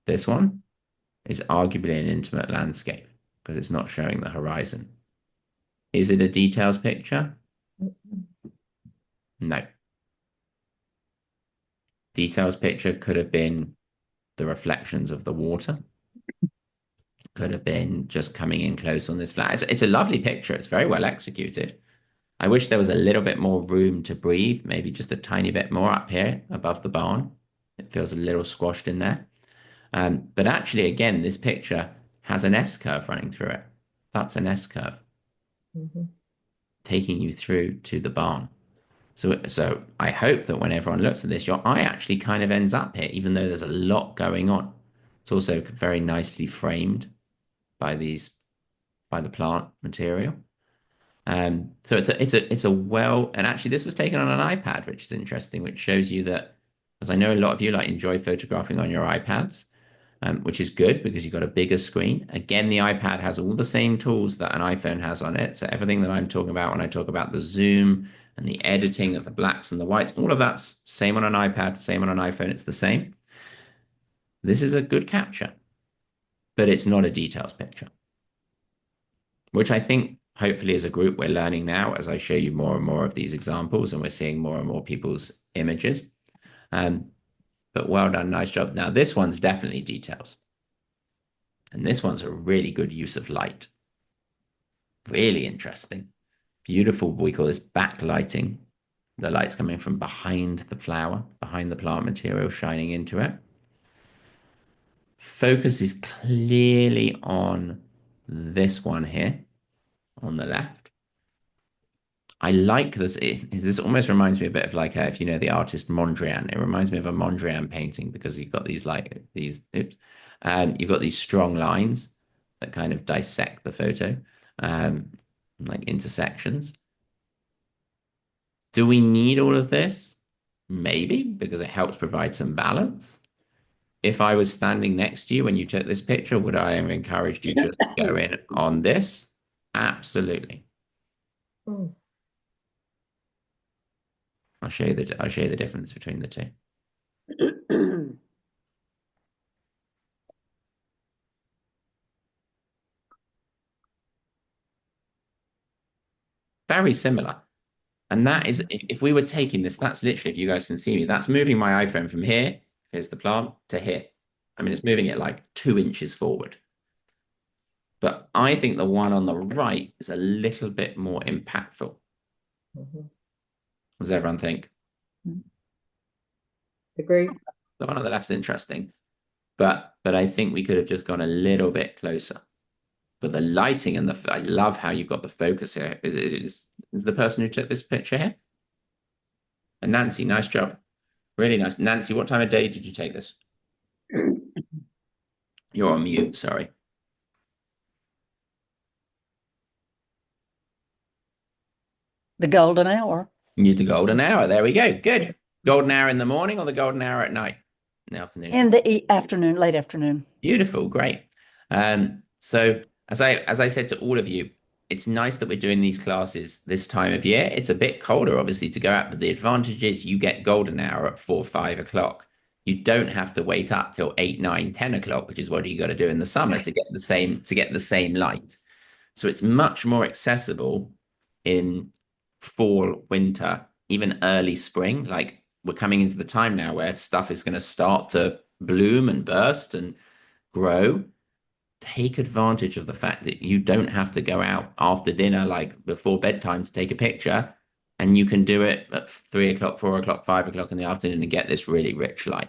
This one is arguably an intimate landscape because it's not showing the horizon. Is it a details picture? No. Details picture could have been the reflections of the water. Could have been just coming in close on this flat. It's a lovely picture. It's very well executed. I wish there was a little bit more room to breathe, maybe just a tiny bit more up here above the barn. It feels a little squashed in there. But actually, again, this picture has an S-curve running through it. That's an S-curve taking you through to the barn. So I hope that when everyone looks at this, your eye actually kind of ends up here, even though there's a lot going on. It's also very nicely framed by the plant material. So it's a well, and actually this was taken on an iPad, which is interesting, which shows you that, because I know a lot of you like enjoy photographing on your iPads, which is good because you've got a bigger screen. Again, the iPad has all the same tools that an iPhone has on it. So everything that I'm talking about when I talk about the zoom and the editing of the blacks and the whites, all of that's same on an iPad, same on an iPhone. It's the same. This is a good capture, but it's not a details picture, which I think hopefully as a group we're learning now as I show you more and more of these examples and we're seeing more and more people's images. But well done, nice job. Now this one's definitely details. And this one's a really good use of light. Really interesting. Beautiful, we call this backlighting. The light's coming from behind the flower, behind the plant material, shining into it. Focus is clearly on this one here on the left. I like this. This almost reminds me a bit of like, if you know the artist Mondrian, it reminds me of a Mondrian painting because you've got these you've got these strong lines that kind of dissect the photo, like intersections. Do we need all of this? Maybe, because it helps provide some balance. If I was standing next to you when you took this picture, would I have encouraged you to go in on this? Absolutely. Mm. I'll show you the difference between the two. Very similar. And that is, if we were taking this, that's literally, if you guys can see me, that's moving my iPhone from here, here's the plant, to here. I mean, it's moving it like 2 inches forward. But I think the one on the right is a little bit more impactful. Mhm. What does everyone think? Agree. The one on the left's interesting, but I think we could have just gone a little bit closer. But the lighting and I love how you've got the focus here. Is the person who took this picture here? And Nancy, nice job. Really nice. Nancy, what time of day did you take this? You're on mute, sorry. The golden hour. You need the golden hour. There we go. Good. Golden hour in the morning or the golden hour at night? In the afternoon. In the afternoon, late afternoon. Beautiful, great. So as I said to all of you, it's nice that we're doing these classes this time of year. It's a bit colder, obviously, to go out, but the advantage is you get golden hour at 4, 5 o'clock. You don't have to wait up till 8, 9, 10 o'clock, which is what you got to do in the summer to get the same light. So it's much more accessible in fall, winter, even early spring. Like we're coming into the time now where stuff is going to start to bloom and burst and grow. Take advantage of the fact that you don't have to go out after dinner, like before bedtime, to take a picture, and you can do it at 3 o'clock, 4 o'clock, 5 o'clock in the afternoon and get this really rich light.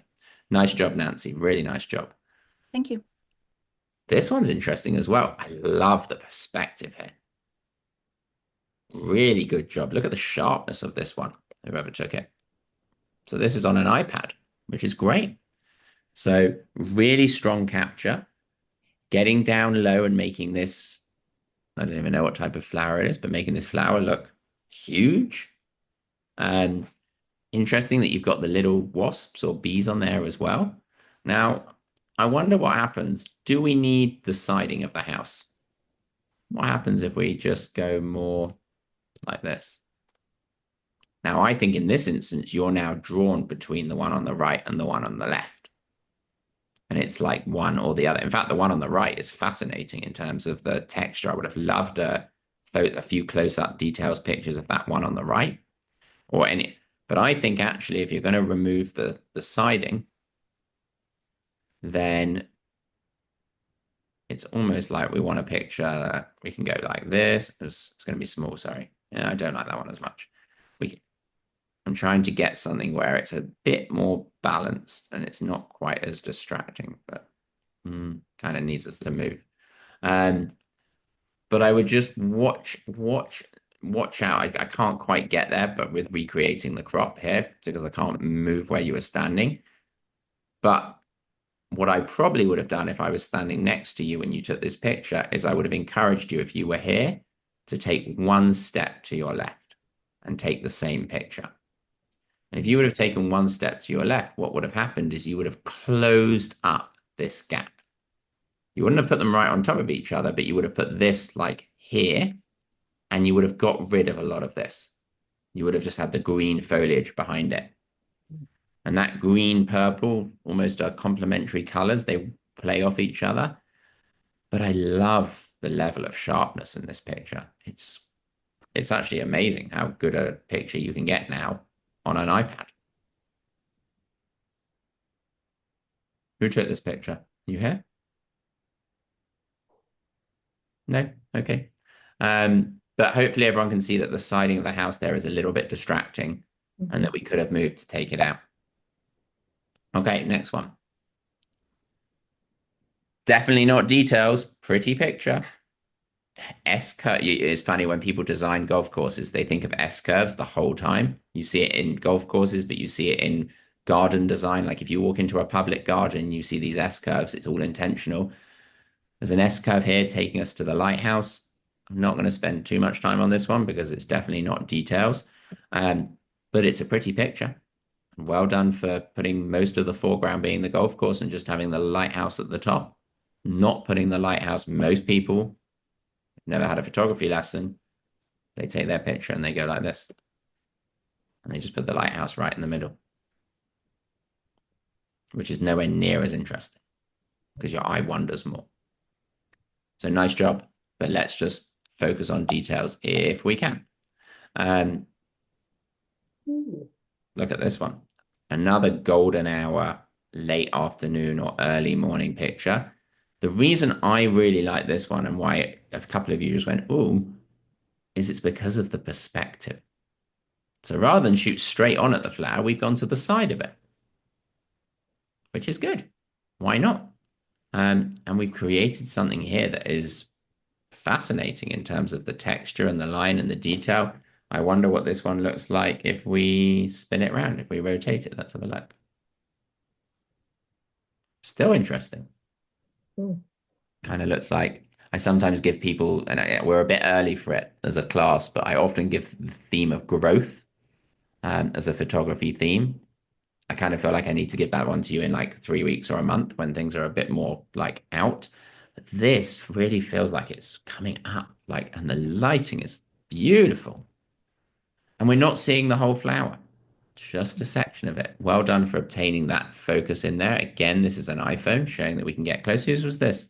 Nice job, Nancy. Really nice job. Thank you. This one's interesting as well. I love the perspective here. Really good job. Look at the sharpness of this one, whoever took it. So this is on an iPad, which is great. So really strong capture. Getting down low and making this, I don't even know what type of flower it is, but making this flower look huge. And interesting that you've got the little wasps or bees on there as well. Now, I wonder what happens. Do we need the siding of the house? What happens if we just go more like this? Now, I think in this instance, you're now drawn between the one on the right and the one on the left. And it's like one or the other. In fact, the one on the right is fascinating in terms of the texture. I would have loved a few close-up details pictures of that one on the right or any. But I think actually, if you're going to remove the siding, then it's almost like we want a picture. We can go like this. It's going to be small. Sorry. Yeah, I don't like that one as much. I'm trying to get something where it's a bit more balanced and it's not quite as distracting, but kind of needs us to move. But I would just watch out. I can't quite get there, but with recreating the crop here, because I can't move where you were standing. But what I probably would have done if I was standing next to you when you took this picture is I would have encouraged you, if you were here, to take one step to your left and take the same picture. And if you would have taken one step to your left, what would have happened is you would have closed up this gap. You wouldn't have put them right on top of each other, but you would have put this like here, and you would have got rid of a lot of this. You would have just had the green foliage behind it. And that green purple, almost are complementary colors. They play off each other. But I love the level of sharpness in this picture. It's actually amazing how good a picture you can get now on an iPad. Who took this picture? You here? No? Okay. But hopefully everyone can see that the siding of the house there is a little bit distracting and that we could have moved to take it out. Okay, next one. Definitely not details. Pretty picture. S curve. It's funny when people design golf courses, they think of S curves the whole time. You see it in golf courses, but you see it in garden design. Like if you walk into a public garden, you see these S curves. It's all intentional. There's an S curve here taking us to the lighthouse. I'm not going to spend too much time on this one because it's definitely not details. Um, but it's a pretty picture. Well done for putting most of the foreground being the golf course and just having the lighthouse at the top. Not putting the lighthouse. Most people never had a photography lesson. They take their picture and they go like this. And they just put the lighthouse right in the middle, which is nowhere near as interesting because your eye wanders more. So nice job, but let's just focus on details if we can. Look at this one. Another golden hour, late afternoon or early morning picture. The reason I really like this one and why a couple of you just went, ooh, is it's because of the perspective. So rather than shoot straight on at the flower, we've gone to the side of it, which is good. Why not? And we've created something here that is fascinating in terms of the texture and the line and the detail. I wonder what this one looks like if we spin it around, if we rotate it. Let's have a look. Still interesting. Kind of looks like I sometimes give people, and we're a bit early for it as a class, but I often give the theme of growth as a photography theme. I kind of feel like I need to give that one to you in like 3 weeks or a month when things are a bit more like out. But this really feels like it's coming up, like, and the lighting is beautiful. And we're not seeing the whole flower, just a section of it. Well done for obtaining that focus in there. Again, this is an iPhone showing that we can get close. Whose was this?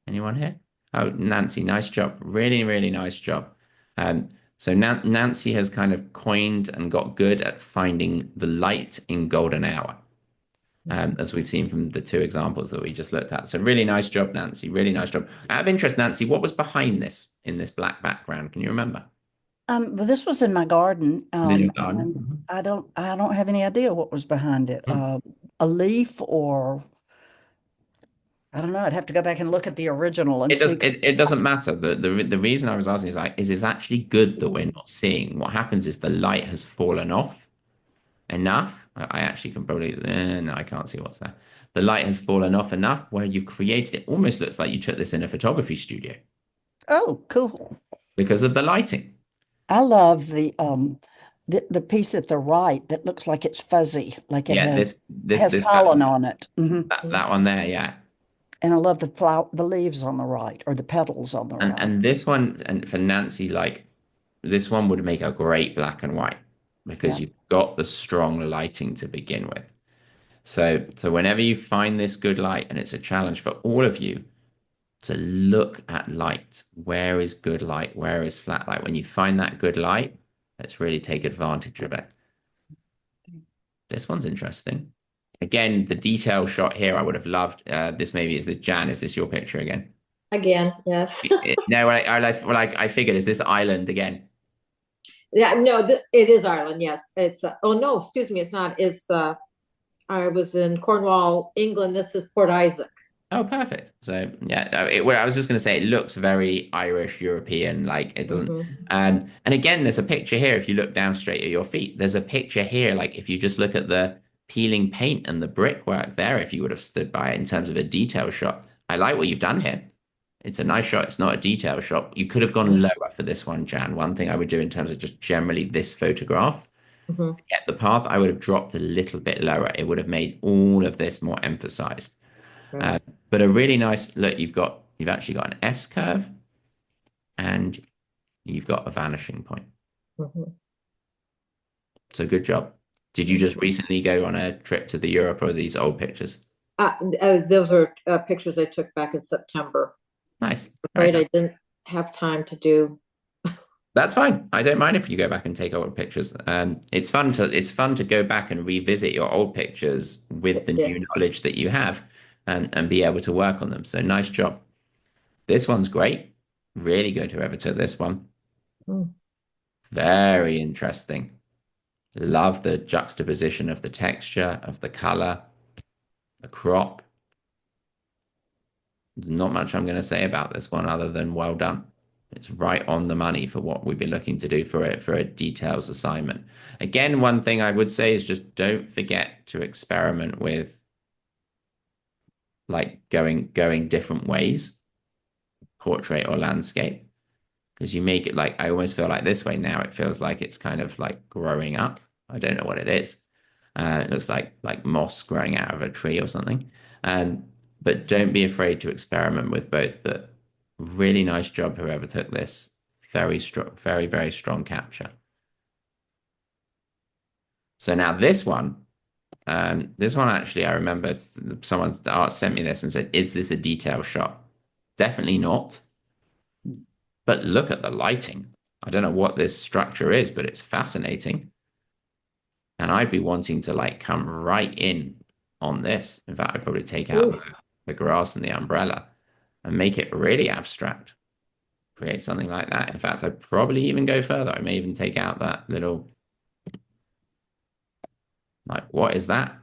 Anyone here? Oh, Nancy, nice job. Really, really nice job. So Nancy has kind of coined and got good at finding the light in golden hour, as we've seen from the two examples that we just looked at. So really nice job, Nancy. Really nice job. Out of interest, Nancy, what was behind this in this black background? Can you remember? But this was in my garden, In your and garden? I don't have any idea what was behind it. A leaf, or I don't know. I'd have to go back and look at the original and It does. see. It doesn't matter. The reason I was asking is like, is it's actually good that we're not seeing. What happens is the light has fallen off enough. I actually can probably. No, I can't see what's there. The light has fallen off enough where you've created it. Almost looks like you took this in a photography studio Oh, cool. because of the lighting. I love the piece at the right that looks like it's fuzzy, like it Yeah, has pollen on it. that one there. Yeah, And I love the leaves on the right, or the petals on the right. and this one, and for Nancy, like this one would make a great black and white because Yeah. you've got the strong lighting to begin with. So whenever you find this good light, and it's a challenge for all of you to look at light. Where is good light? Where is flat light? When you find that good light, let's really take advantage of it. This one's interesting. Again, the detail shot here, I would have loved. This maybe is this Jan. Is this your picture again? Again, yes. No, I figured, is this island again? Yeah, no, it is Ireland. Yes, it's. Oh no, excuse me, it's not. It's. I was in Cornwall, England. This is Port Isaac. Oh, perfect. So yeah, well, I was just going to say it looks very Irish, European, like it doesn't. And again, there's a picture here. If you look down straight at your feet, there's a picture here. Like if you just look at the peeling paint and the brickwork there, if you would have stood by it in terms of a detail shot, I like what you've done here. It's a nice shot. It's not a detail shot. You could have gone lower for this one, Jan. One thing I would do in terms of just generally this photograph, get the path, I would have dropped a little bit lower. It would have made all of this more emphasized. But a really nice look. You've actually got an S curve, and you've got a vanishing point. So good job. Did you just recently go on a trip to the Europe, or these old pictures? Those are pictures I took back in September. Nice. Right, I didn't have time to do. That's fine. I don't mind if you go back and take old pictures. It's fun to go back and revisit your old pictures with the new knowledge that you have, and be able to work on them. So nice job. This one's great. Really good, whoever took this one. Very interesting. Love the juxtaposition of the texture, of the color, the crop. Not much I'm going to say about this one other than well done. It's right on the money for what we've been looking to do for it for a details assignment. Again, one thing I would say is just don't forget to experiment with like going different ways, portrait or landscape, because you make it like I almost feel like this way now. It feels like it's kind of like growing up. I don't know what it is. It looks like moss growing out of a tree or something. Um, but don't be afraid to experiment with both. But really nice job, whoever took this. Very strong, very, very strong capture. So now this one actually, I remember someone art sent me this and said, "Is this a detail shot?" Definitely not. But look at the lighting. I don't know what this structure is, but it's fascinating. And I'd be wanting to like come right in on this. In fact, I'd probably take out the grass and the umbrella and make it really abstract. Create something like that. In fact, I'd probably even go further. I may even take out that little, like, what is that?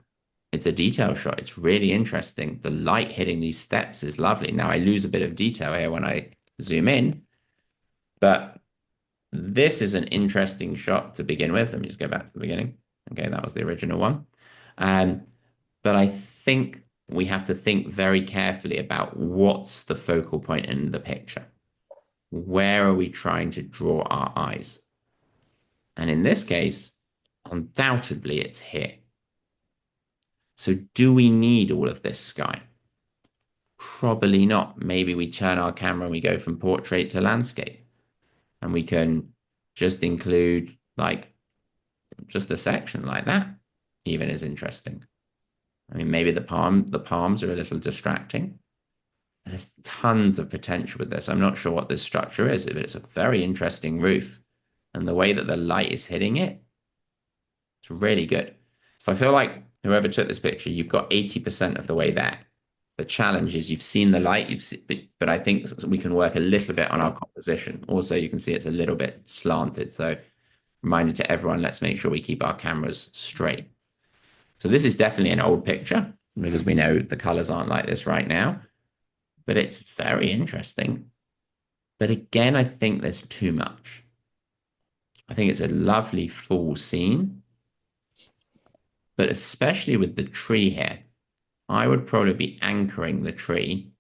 It's a detail shot. It's really interesting. The light hitting these steps is lovely. Now I lose a bit of detail here when I zoom in, but this is an interesting shot to begin with. Let me just go back to the beginning. Okay, that was the original one. Um, but I think we have to think very carefully about what's the focal point in the picture. Where are we trying to draw our eyes? And in this case, undoubtedly it's here. So do we need all of this sky? Probably not. Maybe we turn our camera and we go from portrait to landscape. And we can just include like just a section like that even is interesting. I mean, maybe the palms are a little distracting. There's tons of potential with this. I'm not sure what this structure is, but it's a very interesting roof. And the way that the light is hitting it, it's really good. So I feel like whoever took this picture, you've got 80% of the way there. The challenge is you've seen the light, but I think we can work a little bit on our composition. Also, you can see it's a little bit slanted. So reminder to everyone, let's make sure we keep our cameras straight. So this is definitely an old picture because we know the colors aren't like this right now, but it's very interesting. But again, I think there's too much. I think it's a lovely full scene, but especially with the tree here, I would probably be anchoring the tree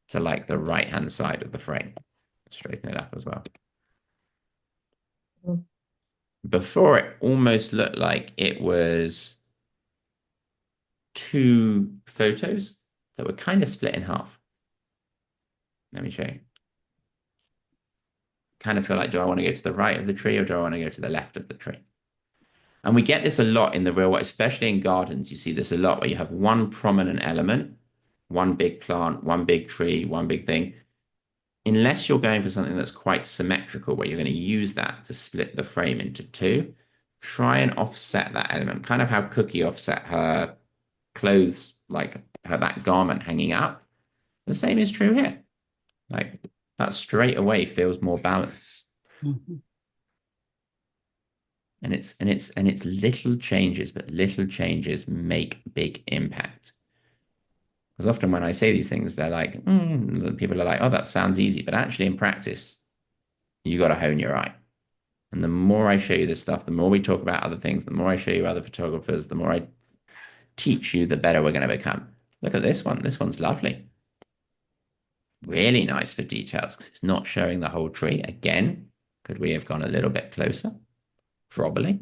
to like the right-hand side of the frame. Straighten it up as well. Before it almost looked like it was two photos that were kind of split in half. Let me show you. Kind of feel like, do I want to go to the right of the tree or do I want to go to the left of the tree? And we get this a lot in the real world, especially in gardens. You see this a lot where you have one prominent element, one big plant, one big tree, one big thing. Unless you're going for something that's quite symmetrical, where you're going to use that to split the frame into two, try and offset that element, kind of how Cookie offset her clothes, like that garment hanging up. The same is true here. Like that straight away feels more balanced. Mm-hmm. And it's little changes, but little changes make big impact. Because often when I say these things, they're like, people are like, oh, that sounds easy. But actually in practice, you got to hone your eye. And the more I show you this stuff, the more we talk about other things, the more I show you other photographers, the more I teach you, the better we're going to become. Look at this one. This one's lovely. Really nice for details because it's not showing the whole tree. Again, could we have gone a little bit closer? Probably.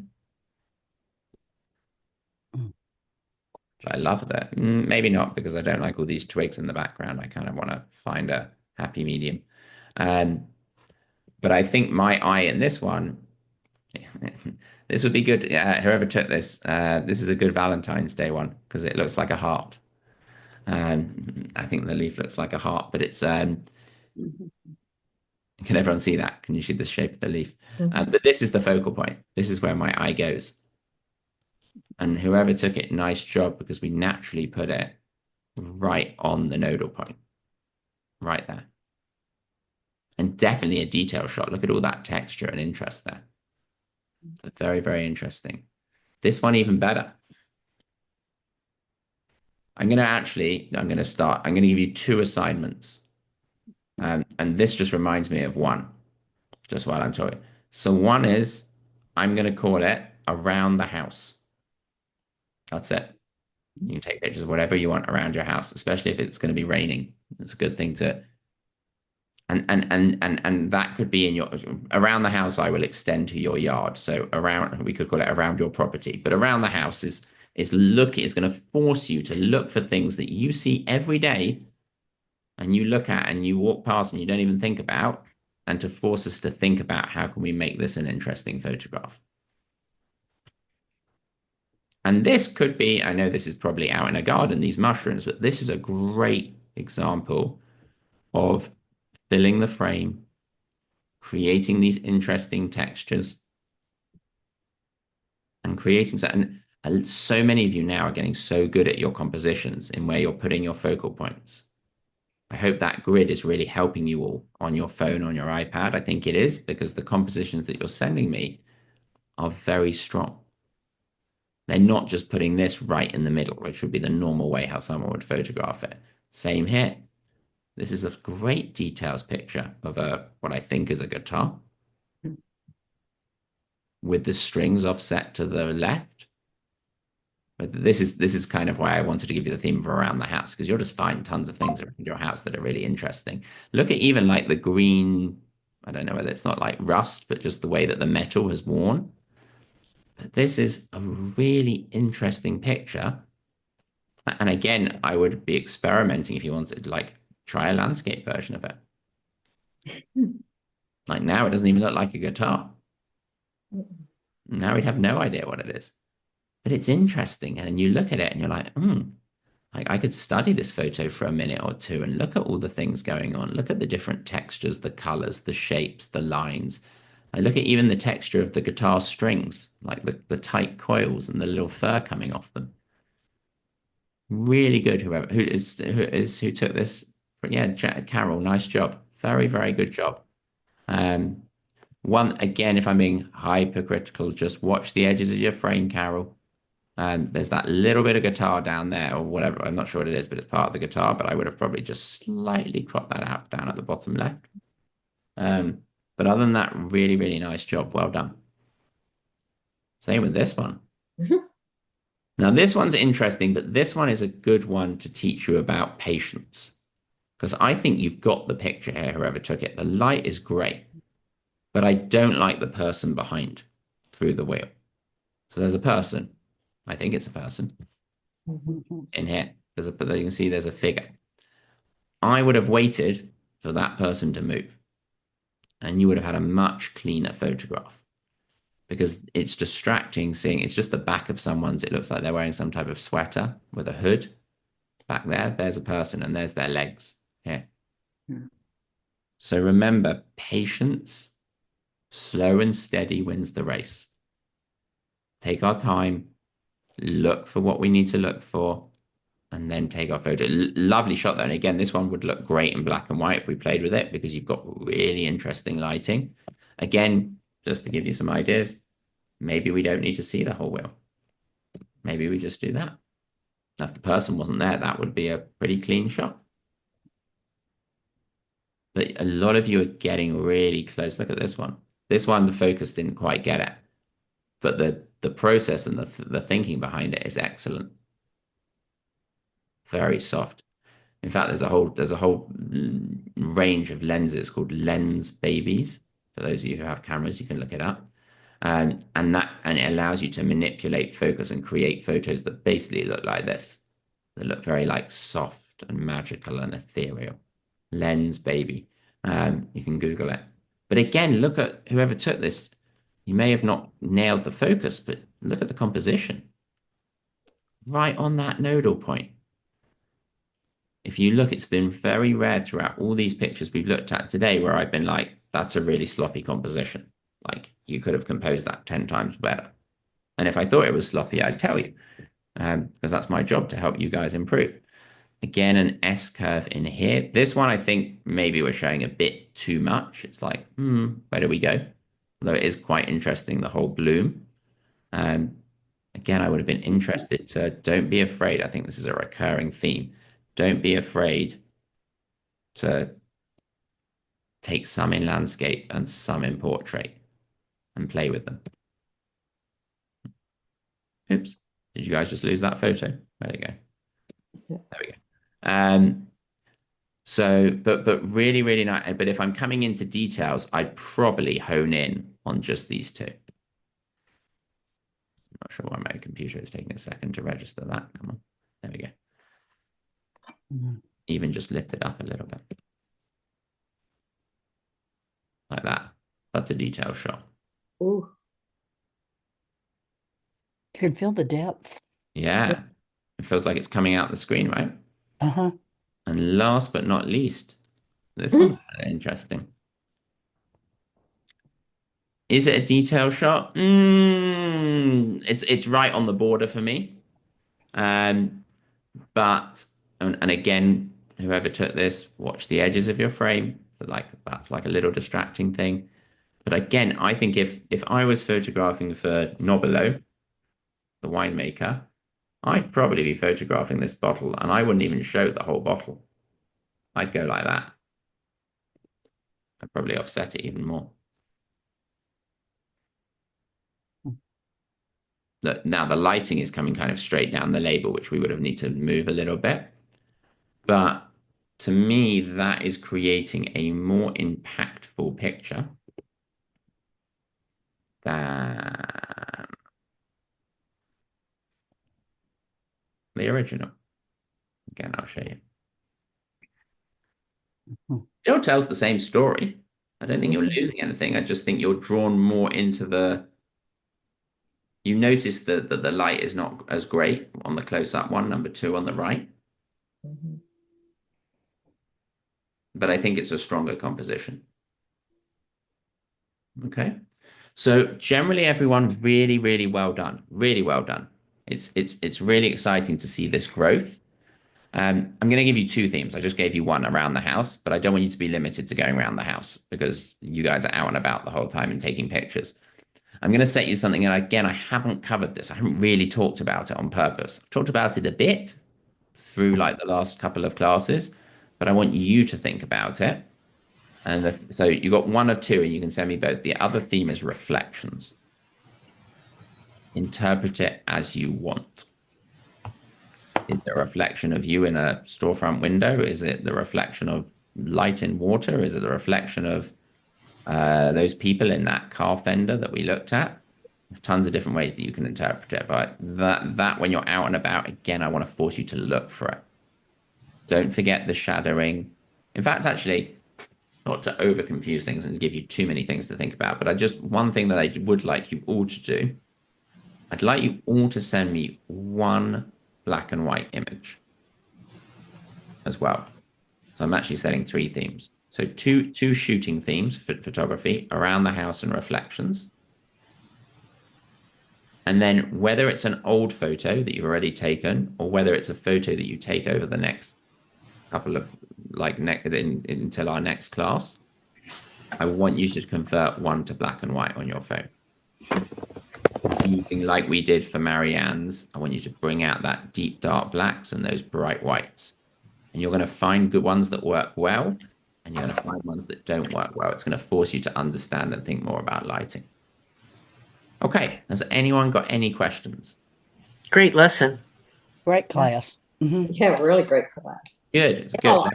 But I love that. Maybe not because I don't like all these twigs in the background. I kind of want to find a happy medium. But I think my eye in this one, this would be good. Whoever took this, this is a good Valentine's Day one because it looks like a heart. I think the leaf looks like a heart, but it's can everyone see that? Can you see the shape of the leaf? But this is the focal point. This is where my eye goes. And whoever took it, nice job because we naturally put it right on the nodal point, right there. And definitely a detail shot. Look at all that texture and interest there. Very, very interesting. This one even better. I'm going to start. I'm going to give you two assignments. And this just reminds me of one, just while I'm talking. So one is, I'm going to call it around the house. That's it. You can take pictures of whatever you want around your house, especially if it's going to be raining. It's a good thing to, and that could be in your, around the house, I will extend to your yard. So around, we could call it around your property, but around the house is going to force you to look for things that you see every day and you look at and you walk past and you don't even think about, and to force us to think about how can we make this an interesting photograph. And this could be, I know this is probably out in a garden, these mushrooms, but this is a great example of filling the frame, creating these interesting textures, and creating and so many of you now are getting so good at your compositions in where you're putting your focal points. I hope that grid is really helping you all on your phone, on your iPad. I think it is, because the compositions that you're sending me are very strong. They're not just putting this right in the middle, which would be the normal way how someone would photograph it. Same here. This is a great details picture of what I think is a guitar with the strings offset to the left. But this is kind of why I wanted to give you the theme of around the house, because you'll just find tons of things around your house that are really interesting. Look at even like the green, I don't know whether it's not like rust, but just the way that the metal has worn. But this is a really interesting picture. And again, I would be experimenting if you wanted, like, try a landscape version of it. Like now, it doesn't even look like a guitar. Now we'd have no idea what it is. But it's interesting. And you look at it and you're like, I could study this photo for a minute or two and look at all the things going on. Look at the different textures, the colors, the shapes, the lines. I look at even the texture of the guitar strings, like the tight coils and the little fur coming off them. Really good, who took this. But yeah, Carol, nice job. Very, very good job. One, again, if I'm being hypercritical, just watch the edges of your frame, Carol. There's that little bit of guitar down there or whatever. I'm not sure what it is, but it's part of the guitar, but I would have probably just slightly cropped that out down at the bottom left. But other than that, really, really nice job. Well done. Same with this one. Now, this one's interesting, but this one is a good one to teach you about patience. Because I think you've got the picture here, whoever took it. The light is great, but I don't like the person behind through the wheel. So there's a person. I think it's a person in here. You can see there's a figure. I would have waited for that person to move, and you would have had a much cleaner photograph, because it's distracting seeing it's just the back of someone's. It looks like they're wearing some type of sweater with a hood. Back there's a person, and there's their legs here. So remember, patience, slow and steady wins the race. Take our time, look for what we need to look for, and then take our photo. Lovely shot there. And again, this one would look great in black and white if we played with it, because you've got really interesting lighting. Again, just to give you some ideas, maybe we don't need to see the whole wheel. Maybe we just do that. If the person wasn't there, that would be a pretty clean shot. But a lot of you are getting really close. Look at this one. This one, the focus didn't quite get it. But the process and the thinking behind it is excellent. Very soft. In fact, there's a whole range of lenses called lens babies. For those of you who have cameras, you can look it up. And it allows you to manipulate focus and create photos that basically look like this. They look very like soft and magical and ethereal. Lens baby. You can Google it. But again, look at whoever took this. You may have not nailed the focus, but look at the composition. Right on that nodal point. If you look, it's been very rare throughout all these pictures we've looked at today where I've been like, that's a really sloppy composition. Like, you could have composed that 10 times better. And if I thought it was sloppy, I'd tell you, because that's my job to help you guys improve. Again, an S curve in here. This one, I think maybe we're showing a bit too much. It's like, where do we go? Although it is quite interesting, the whole bloom. Again, I would have been interested to don't be afraid. I think this is a recurring theme. Don't be afraid to take some in landscape and some in portrait and play with them. Oops. Did you guys just lose that photo? There we go. There we go. But really, really nice. But if I'm coming into details, I'd probably hone in on just these two. I'm not sure why my computer is taking a second to register that. Come on. There we go. Even just lift it up a little bit. Like that. That's a detail shot. Ooh. You can feel the depth. Yeah. It feels like it's coming out the screen, right? Uh-huh. And last but not least, this one's kind of interesting. Is it a detail shot? It's right on the border for me. But and again, whoever took this, watch the edges of your frame. Like that's like a little distracting thing. But again, I think if I was photographing for Nobilo, the winemaker, I'd probably be photographing this bottle, and I wouldn't even show the whole bottle. I'd go like that. I'd probably offset it even more. Now the lighting is coming kind of straight down the label, which we would have need to move a little bit. But to me, that is creating a more impactful picture than the original. Again, I'll show you. Still tells the same story. I don't think you're losing anything. I just think you're drawn more into the. You notice that the light is not as great on the close-up one, number 2 on the right. But I think it's a stronger composition. Okay. So generally, everyone, really, really well done. Really well done. It's really exciting to see this growth. I'm going to give you 2 themes. I just gave you one around the house, but I don't want you to be limited to going around the house because you guys are out and about the whole time and taking pictures. I'm going to set you something, and again, I haven't covered this. I haven't really talked about it on purpose. I've talked about it a bit through like the last couple of classes, but I want you to think about it. And so you got one of 2, and you can send me both. The other theme is reflections. Interpret it as you want. Is it a reflection of you in a storefront window? Is it the reflection of light in water? Is it the reflection of those people in that car fender that we looked at? There's tons of different ways that you can interpret it, but that when you're out and about, again, I want to force you to look for it. Don't forget the shadowing. In fact, actually, not to over confuse things and give you too many things to think about, but one thing that I would like you all to do, I'd like you all to send me one black and white image as well. So I'm actually setting 3 themes. So two shooting themes for photography, around the house and reflections. And then whether it's an old photo that you've already taken or whether it's a photo that you take over the next couple of until our next class, I want you to convert one to black and white on your phone. Using like we did for Marianne's, I want you to bring out that deep dark blacks and those bright whites. And you're going to find good ones that work well, and you're going to find ones that don't work well. It's going to force you to understand and think more about lighting. Okay, has anyone got any questions? Great lesson. Great class. Yeah, really great class. Good, it's good.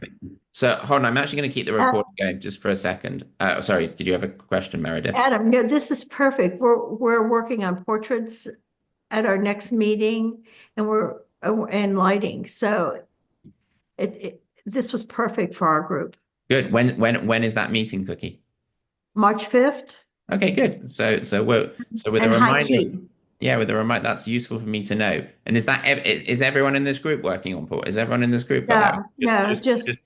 So hold on, I'm actually going to keep the recording going just for a second. Sorry, did you have a question, Meredith? Adam, no, this is perfect. We're working on portraits at our next meeting, and lighting. So this was perfect for our group. Good. When is that meeting, Cookie? March 5th. Okay, good. So with a And high reminder, key. yeah, with a reminder, that's useful for me to know. And is everyone in this group working on port? Is everyone in this group? Just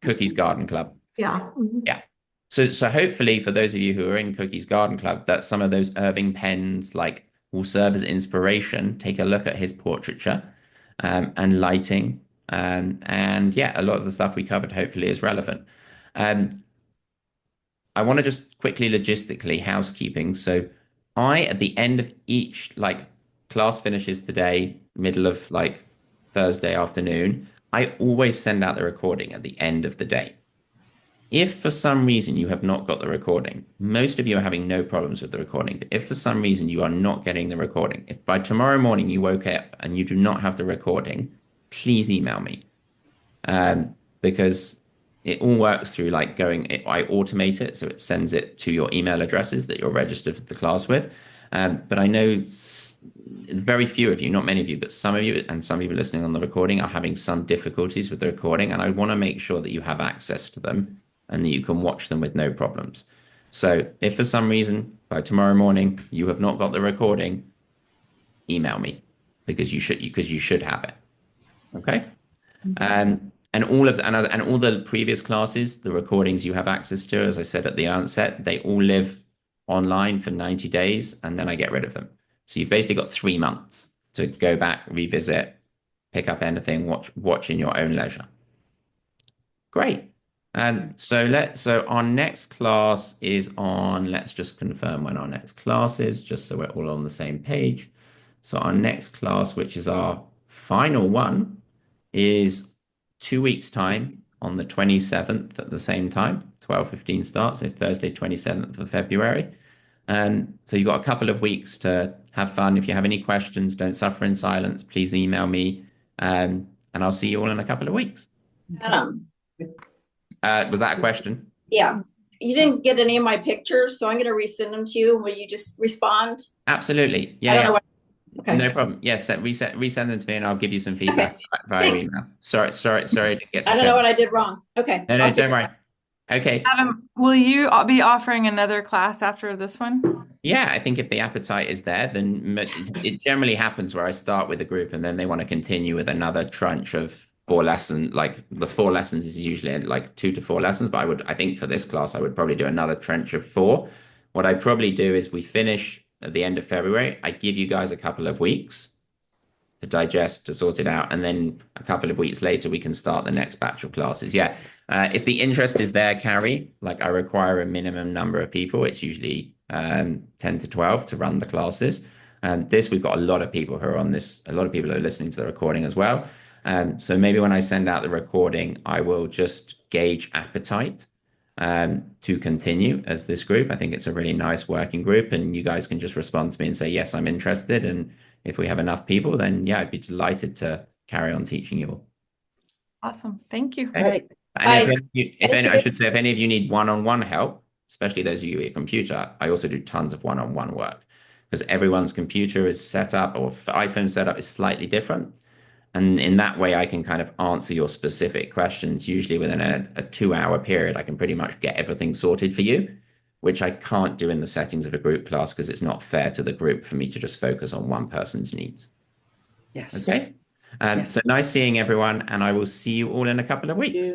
Cookie's Garden Club. yeah. Yeah. So hopefully for those of you who are in Cookie's Garden Club, that some of those Irving pens will serve as inspiration. Take a look at his portraiture and lighting. And yeah, a lot of the stuff we covered hopefully is relevant. I want to just quickly logistically housekeeping. So at the end of each class finishes today, middle of like Thursday afternoon, I always send out the recording at the end of the day. If for some reason you have not got the recording, most of you are having no problems with the recording. But if for some reason you are not getting the recording, if by tomorrow morning you woke up and you do not have the recording, please email me. Because it all works through like I automate it, so it sends it to your email addresses that you're registered for the class with. But I know very few of you, not many of you, but some of you and some people listening on the recording are having some difficulties with the recording, and I want to make sure that you have access to them and that you can watch them with no problems. So if for some reason by tomorrow morning you have not got the recording, email me because you should have it. Okay. And all the previous classes, the recordings you have access to, as I said at the onset, they all live online for 90 days, and then I get rid of them. So you've basically got 3 months to go back, revisit, pick up anything, watch in your own leisure. Great. So our next class is on, let's just confirm when our next class is, just so we're all on the same page. So our next class, which is our final one, is 2 weeks' time on the 27th at the same time, 12:15 start, so Thursday, 27th of February. So you've got a couple of weeks to have fun. If you have any questions, don't suffer in silence. Please email me, and I'll see you all in a couple of weeks. Adam, Was that a question? yeah, you didn't get any of my pictures, so I'm going to resend them to you. Will you just respond? Absolutely. I don't Yeah. know what. Okay. No problem. Yes, resend them to me and I'll give you some feedback via Thanks. email. Sorry, I didn't get to I don't show know what you. I did wrong. Okay. No, I'll don't fix worry. Okay. Adam, will you be offering another class after this one? Yeah, I think if the appetite is there, then it generally happens where I start with a group and then they want to continue with another tranche of 4 lessons. Like the 4 lessons is usually like 2 to 4 lessons, but I think for this class, I would probably do another tranche of 4. What I probably do is we finish at the end of February. I give you guys a couple of weeks to digest, to sort it out, and then a couple of weeks later we can start the next batch of classes. Yeah, if the interest is there, Carrie, like I require a minimum number of people. It's usually 10 to 12 to run the classes. And we've got a lot of people who are on this. A lot of people are listening to the recording as well. So maybe when I send out the recording, I will just gauge appetite to continue as this group. I think it's a really nice working group, and you guys can just respond to me and say, yes, I'm interested. And if we have enough people, then yeah, I'd be delighted to carry on teaching you all. Awesome. Thank you. Great. And I should say, if any of you need one-on-one help, especially those of you with a computer, I also do tons of one-on-one work because everyone's computer is set up or iPhone setup is slightly different. And in that way, I can kind of answer your specific questions. Usually within a 2-hour period, I can pretty much get everything sorted for you, which I can't do in the settings of a group class because it's not fair to the group for me to just focus on one person's needs. Yes. Okay. Yes. So nice seeing everyone, and I will see you all in a couple of weeks.